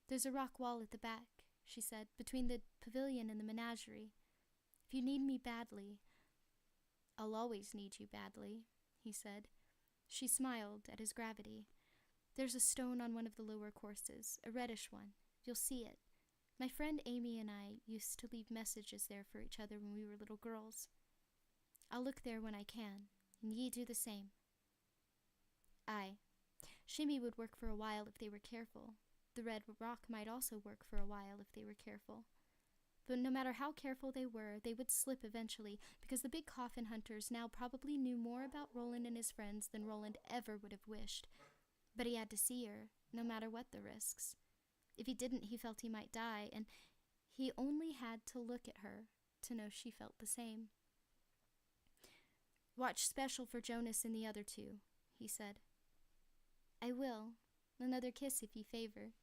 "There's a rock wall at the back," she said, "between the pavilion and the menagerie. If you need me badly—" "I'll always need you badly," he said. She smiled at his gravity. "There's a stone on one of the lower courses, a reddish one. You'll see it. My friend Amy and I used to leave messages there for each other when we were little girls. I'll look there when I can, and ye do the same." "Aye. Shimmy would work for a while if they were careful. The red rock might also work for a while if they were careful. But no matter how careful they were, they would slip eventually, because the big coffin hunters now probably knew more about Roland and his friends than Roland ever would have wished. But he had to see her, no matter what the risks. If he didn't, he felt he might die, and He only had to look at her to know she felt the same. "Watch special for Jonas and the other two," he said. "I will. Another kiss if ye favor."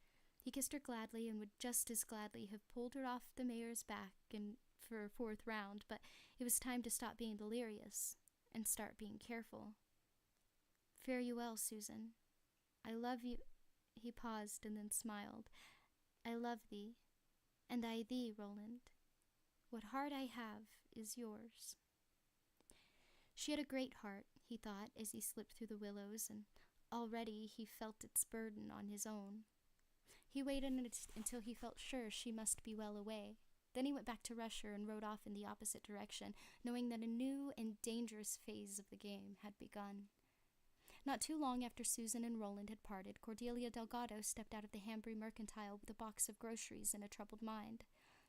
He kissed her gladly and would just as gladly have pulled her off the mare's back and for a fourth round, but it was time to stop being delirious and start being careful. "Fare you well, Susan. I love you." He paused and then smiled. "I love thee, and I thee, Roland. What heart I have is yours." She had a great heart, he thought, as he slipped through the willows, and already he felt its burden on his own. He waited until he felt sure she must be well away. Then he went back to Rusher and rode off in the opposite direction, knowing that a new and dangerous phase of the game had begun. Not too long after Susan and Roland had parted, Cordelia Delgado stepped out of the Hambry Mercantile with a box of groceries and a troubled mind.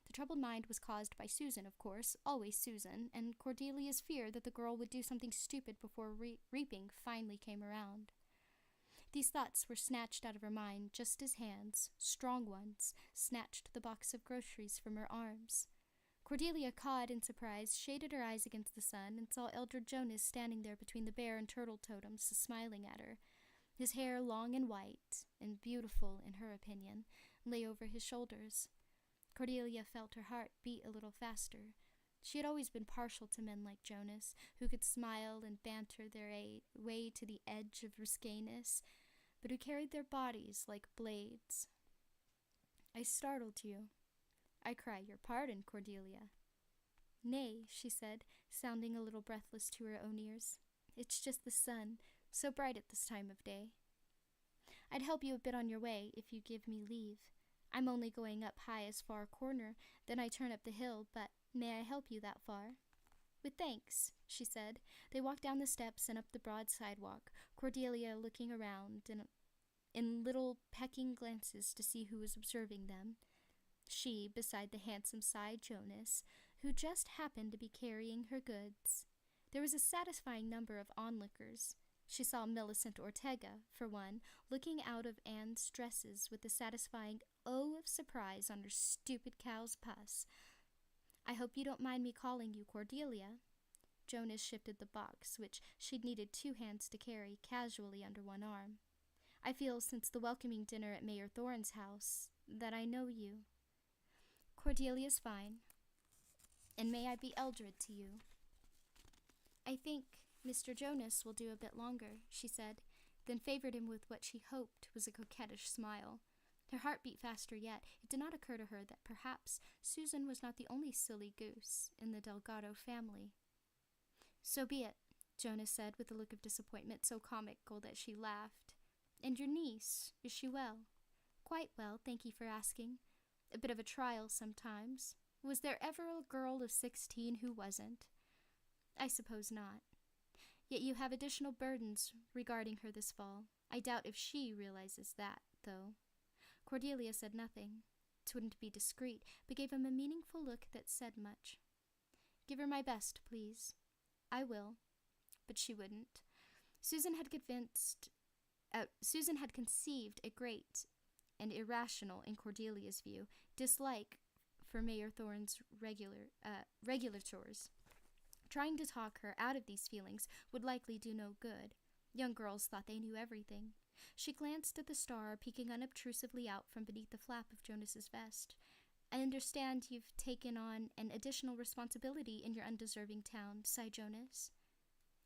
The troubled mind was caused by Susan, of course, always Susan, and Cordelia's fear that the girl would do something stupid before reaping finally came around. These thoughts were snatched out of her mind just as hands, strong ones, snatched the box of groceries from her arms. Cordelia, cawed in surprise, shaded her eyes against the sun and saw Eldred Jonas standing there between the bear and turtle totems, smiling at her. His hair, long and white, and beautiful in her opinion, lay over his shoulders. Cordelia felt her heart beat a little faster. She had always been partial to men like Jonas, who could smile and banter their way to the edge of risqueness, but who carried their bodies like blades. "I startled you. I cry your pardon, Cordelia." "Nay," she said, sounding a little breathless to her own ears. "It's just the sun, so bright at this time of day. I'd help you a bit on your way, if you give me leave. I'm only going up high as far corner, then I turn up the hill, but may I help you that far?" "With thanks," she said. They walked down the steps and up the broad sidewalk, Cordelia looking around in little pecking glances to see who was observing them. She, beside the handsome Cy Jonas, who just happened to be carrying her goods. There was a satisfying number of onlookers. She saw Millicent Ortega, for one, looking out of Anne's dresses with a satisfying "oh" of surprise on her stupid cow's puss. "I hope you don't mind me calling you Cordelia." Jonas shifted the box, which she'd needed 2 hands to carry, casually under one arm. "I feel, since the welcoming dinner at Mayor Thorne's house, that I know you." "Cordelia's fine. And may I be Eldred to you?" "I think Mr. Jonas will do a bit longer," she said, then favored him with what she hoped was a coquettish smile. Her heart beat faster yet. It did not occur to her that perhaps Susan was not the only silly goose in the Delgado family. "So be it," Jonas said with a look of disappointment so comical that she laughed. "And your niece, is she well?" "Quite well, thank you for asking. A bit of a trial sometimes. Was there ever a girl of 16 who wasn't?" "I suppose not. Yet you have additional burdens regarding her this fall. I doubt if she realizes that, though." Cordelia said nothing. 'Twouldn't be discreet, but gave him a meaningful look that said much. "Give her my best, please." "I will." But she wouldn't. Susan had conceived a great and irrational, in Cordelia's view, dislike for Mayor Thorne's regulators. Trying to talk her out of these feelings would likely do no good. Young girls thought they knew everything. She glanced at the star peeking unobtrusively out from beneath the flap of Jonas's vest. "I understand you've taken on an additional responsibility in your undeserving town, Cy Jonas."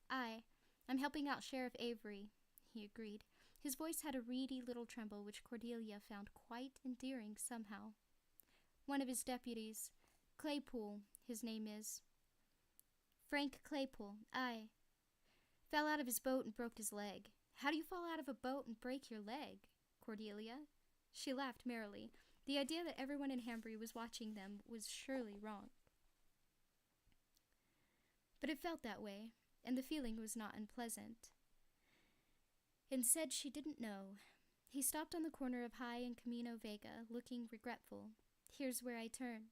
"Aye, I'm helping out Sheriff Avery," he agreed. His voice had a reedy little tremble which Cordelia found quite endearing somehow. "One of his deputies. Claypool, his name is." "Frank Claypool, aye. Fell out of his boat and broke his leg." "How do you fall out of a boat and break your leg, Cordelia?" She laughed merrily. The idea that everyone in Hambry was watching them was surely wrong. But it felt that way, and the feeling was not unpleasant. And said she didn't know. He stopped on the corner of High and Camino Vega, looking regretful. "Here's where I turn."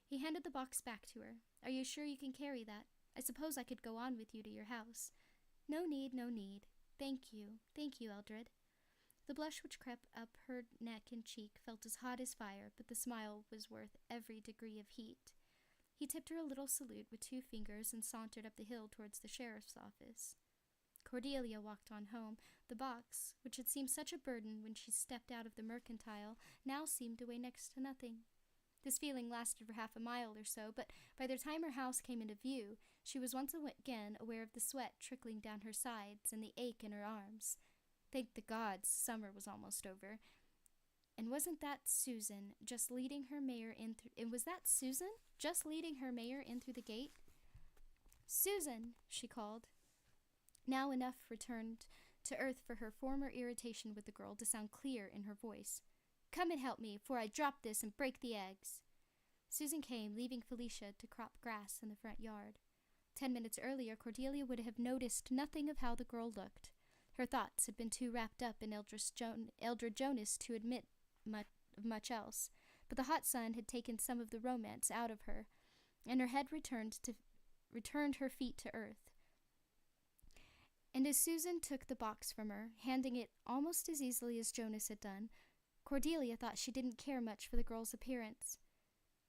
He handed the box back to her. "Are you sure you can carry that? I suppose I could go on with you to your house." "No need, no need. Thank you, Eldred." The blush which crept up her neck and cheek felt as hot as fire, but the smile was worth every degree of heat. He tipped her a little salute with 2 fingers and sauntered up the hill towards the sheriff's office. Cordelia walked on home. The box, which had seemed such a burden when she stepped out of the mercantile, now seemed to weigh next to nothing. This feeling lasted for half a mile or so, but by the time her house came into view, she was once again aware of the sweat trickling down her sides and the ache in her arms. Thank the gods, summer was almost over. And wasn't that Susan just leading her mare in through the gate? "Susan," she called. Now enough returned to earth for her former irritation with the girl to sound clear in her voice. "Come and help me, for I drop this and break the eggs." Susan came, leaving Felicia to crop grass in the front yard. 10 minutes earlier, Cordelia would have noticed nothing of how the girl looked. Her thoughts had been too wrapped up in Eldred Jonas to admit much else, but the hot sun had taken some of the romance out of her, and her head returned her feet to earth. And as Susan took the box from her, handing it almost as easily as Jonas had done, Cordelia thought she didn't care much for the girl's appearance.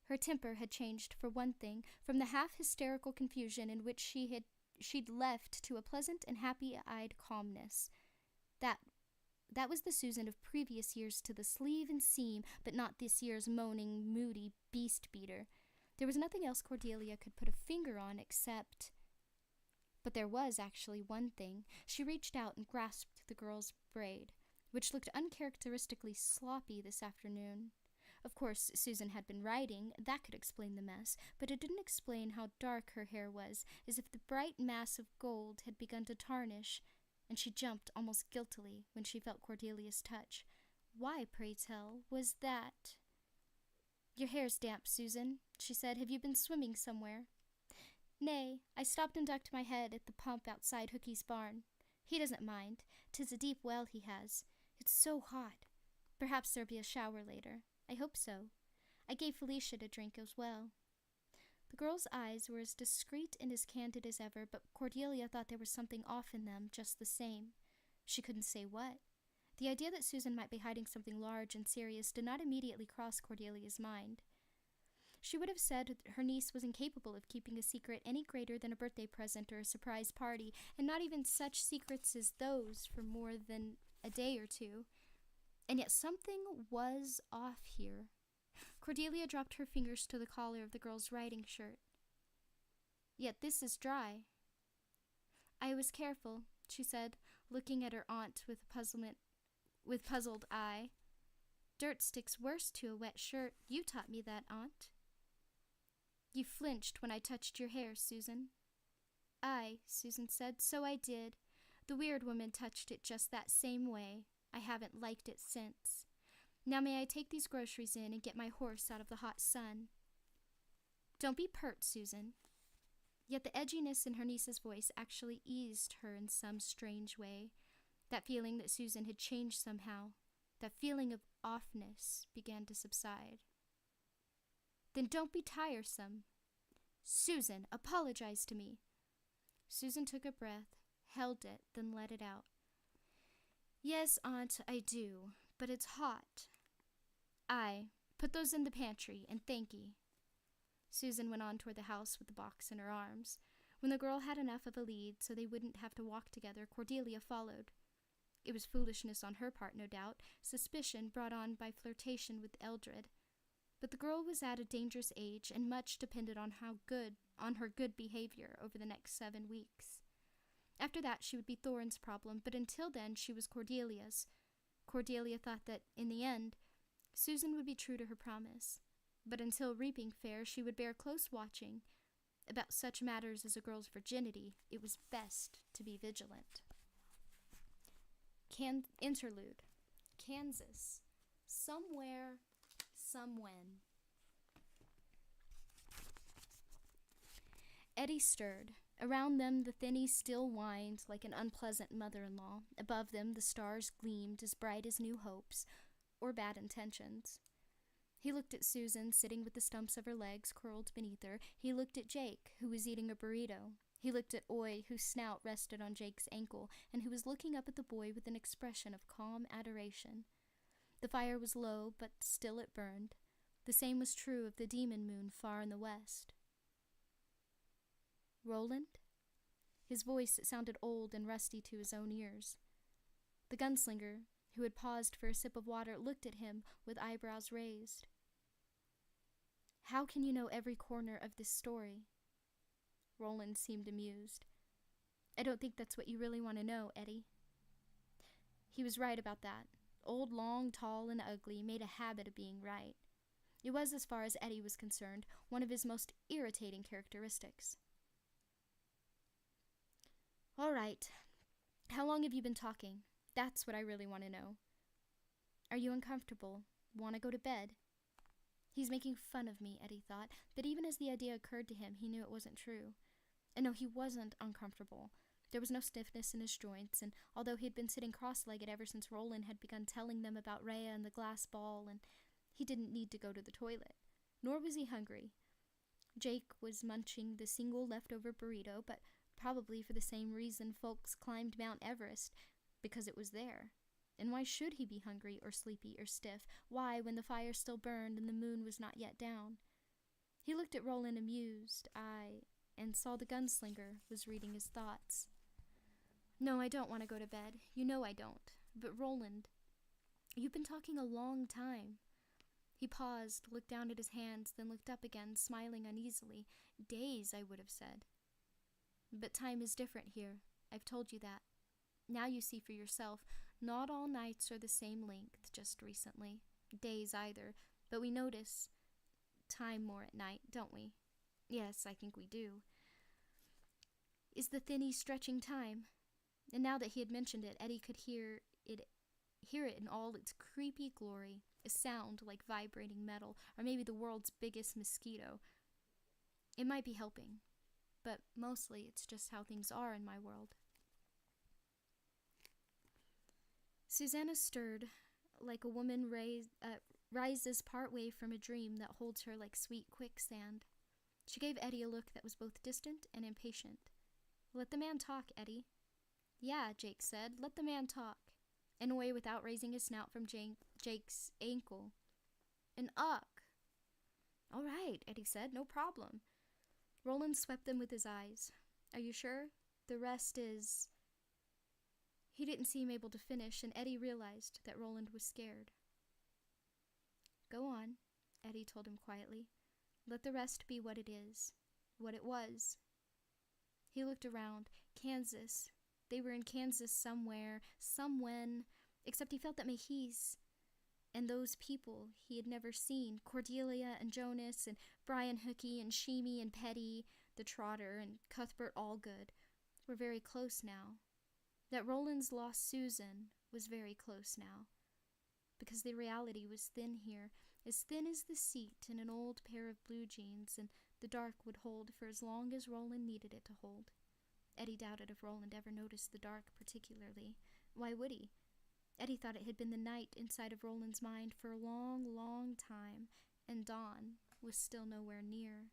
Her temper had changed, for one thing, from the half-hysterical confusion in which she'd left to a pleasant and happy-eyed calmness. That was the Susan of previous years to the sleeve and seam, but not this year's moaning, moody beast-beater. There was nothing else Cordelia could put a finger on except... But there was actually one thing. She reached out and grasped the girl's braid, which looked uncharacteristically sloppy this afternoon. Of course, Susan had been riding. That could explain the mess, but it didn't explain how dark her hair was, as if the bright mass of gold had begun to tarnish, and she jumped almost guiltily when she felt Cordelia's touch. Why, pray tell, was that? "Your hair's damp, Susan," she said. "Have you been swimming somewhere?" "Nay, I stopped and ducked my head at the pump outside Hookie's barn. He doesn't mind. 'Tis a deep well he has. It's so hot. Perhaps there'll be a shower later. I hope so. I gave Felicia to drink as well." The girl's eyes were as discreet and as candid as ever, but Cordelia thought there was something off in them just the same. She couldn't say what. The idea that Susan might be hiding something large and serious did not immediately cross Cordelia's mind. She would have said her niece was incapable of keeping a secret any greater than a birthday present or a surprise party, and not even such secrets as those for more than a day or two. And yet something was off here. Cordelia dropped her fingers to the collar of the girl's riding shirt. "Yet this is dry." "I was careful," she said, looking at her aunt with puzzled eye. "Dirt sticks worse to a wet shirt. You taught me that, Aunt." "You flinched when I touched your hair, Susan." "Aye," Susan said, "so I did. The weird woman touched it just that same way. I haven't liked it since. Now may I take these groceries in and get my horse out of the hot sun?" "Don't be pert, Susan." Yet the edginess in her niece's voice actually eased her in some strange way. That feeling that Susan had changed somehow, that feeling of offness, began to subside. "Then don't be tiresome." "Susan, apologize to me." Susan took a breath, held it, then let it out. "Yes, Aunt, I do, but it's hot." "Aye, put those in the pantry, and thank'ee." Susan went on toward the house with the box in her arms. When the girl had enough of a lead so they wouldn't have to walk together, Cordelia followed. It was foolishness on her part, no doubt, suspicion brought on by flirtation with Eldred. But the girl was at a dangerous age, and much depended on her good behavior over the next 7 weeks. After that, she would be Thorin's problem, but until then, she was Cordelia's. Cordelia thought that, in the end, Susan would be true to her promise. But until reaping fair, she would bear close watching. About such matters as a girl's virginity, it was best to be vigilant. Interlude. Kansas. Somewhere, somewhen. Eddie stirred. Around them the thinny still whined like an unpleasant mother-in-law. Above them the stars gleamed as bright as new hopes, or bad intentions. He looked at Susan, sitting with the stumps of her legs curled beneath her. He looked at Jake, who was eating a burrito. He looked at Oy, whose snout rested on Jake's ankle, and who was looking up at the boy with an expression of calm adoration. The fire was low, but still it burned. The same was true of the demon moon far in the west. "Roland?" His voice sounded old and rusty to his own ears. The gunslinger, who had paused for a sip of water, looked at him with eyebrows raised. "How can you know every corner of this story?" Roland seemed amused. "I don't think that's what you really want to know, Eddie." He was right about that. Old, long, tall, and ugly made a habit of being right. It was, as far as Eddie was concerned, one of his most irritating characteristics. "All right. How long have you been talking? That's what I really want to know. Are you uncomfortable? Want to go to bed?" He's making fun of me, Eddie thought, but even as the idea occurred to him, he knew it wasn't true. And no, he wasn't uncomfortable. There was no stiffness in his joints, and although he had been sitting cross-legged ever since Roland had begun telling them about Rhea and the glass ball, and he didn't need to go to the toilet. Nor was he hungry. Jake was munching the single leftover burrito, but probably for the same reason folks climbed Mount Everest, because it was there. And why should he be hungry or sleepy or stiff? Why, when the fire still burned and the moon was not yet down? He looked at Roland amused, and saw the gunslinger was reading his thoughts. "No, I don't want to go to bed. You know I don't. But Roland, you've been talking a long time." He paused, looked down at his hands, then looked up again, smiling uneasily. "Days, I would have said. But time is different here. I've told you that. Now you see for yourself, not all nights are the same length, just recently. Days either, but we notice time more at night, don't we? Yes, I think we do. Is the thinny stretching time?" And now that he had mentioned it, Eddie could hear it in all its creepy glory, a sound like vibrating metal, or maybe the world's biggest mosquito. It might be helping, but mostly it's just how things are in my world. Susanna stirred, like a woman rises partway from a dream that holds her like sweet quicksand. She gave Eddie a look that was both distant and impatient. "Let the man talk, Eddie." "Yeah," Jake said, "let the man talk." And away without raising his snout from Jake's ankle. "An uck." "All right," Eddie said, "no problem." Roland swept them with his eyes. "Are you sure? The rest is—" He didn't seem able to finish, and Eddie realized that Roland was scared. "Go on," Eddie told him quietly. "Let the rest be what it is. What it was." He looked around. Kansas. They were in Kansas somewhere, somewhen, except he felt that Mahis and those people he had never seen, Cordelia and Jonas and Brian Hookey and Sheemy and Petty, the Trotter and Cuthbert Allgood, were very close now. That Roland's lost Susan was very close now, because the reality was thin here, as thin as the seat in an old pair of blue jeans, and the dark would hold for as long as Roland needed it to hold. Eddie doubted if Roland ever noticed the dark particularly. Why would he? Eddie thought it had been the night inside of Roland's mind for a long, long time, and dawn was still nowhere near.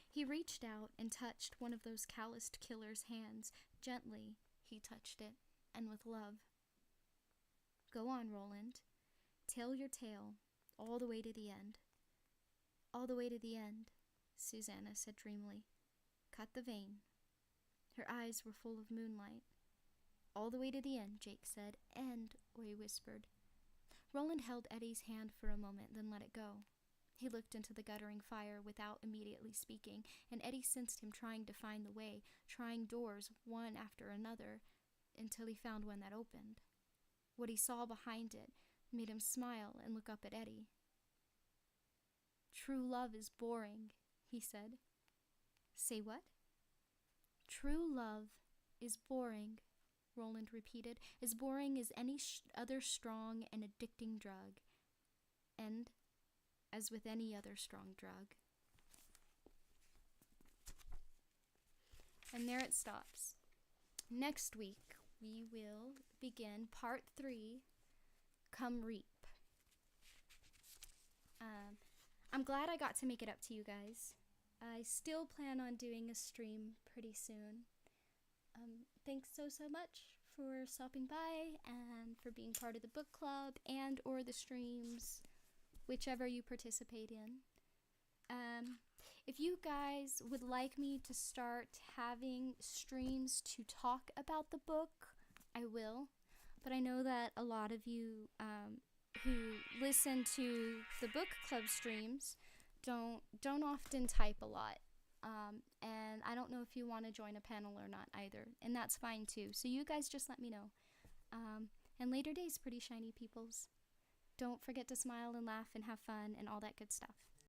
He reached out and touched one of those calloused killer's hands. Gently, he touched it, and with love. "Go on, Roland. Tell your tale, all the way to the end." "All the way to the end," Susanna said dreamily. "Cut the vein." Her eyes were full of moonlight. "All the way to the end," Jake said. "And," Oy whispered. Roland held Eddie's hand for a moment, then let it go. He looked into the guttering fire without immediately speaking, and Eddie sensed him trying to find the way, trying doors one after another, until he found one that opened. What he saw behind it made him smile and look up at Eddie. "True love is boring," he said. "Say what?" "True love is boring," Roland repeated, "as boring as any other strong and addicting drug. And as with any other strong drug." And there it stops. Next week, we will begin part 3, Come Reap. I'm glad I got to make it up to you guys. I still plan on doing a stream pretty soon. Thanks so much for stopping by and for being part of the book club and or the streams, whichever you participate in. If you guys would like me to start having streams to talk about the book, I will. But I know that a lot of you who listen to the book club streams don't often type a lot. And I don't know if you want to join a panel or not either, and that's fine too. So you guys just let me know. And later days, pretty shiny peoples. Don't forget to smile and laugh and have fun and all that good stuff.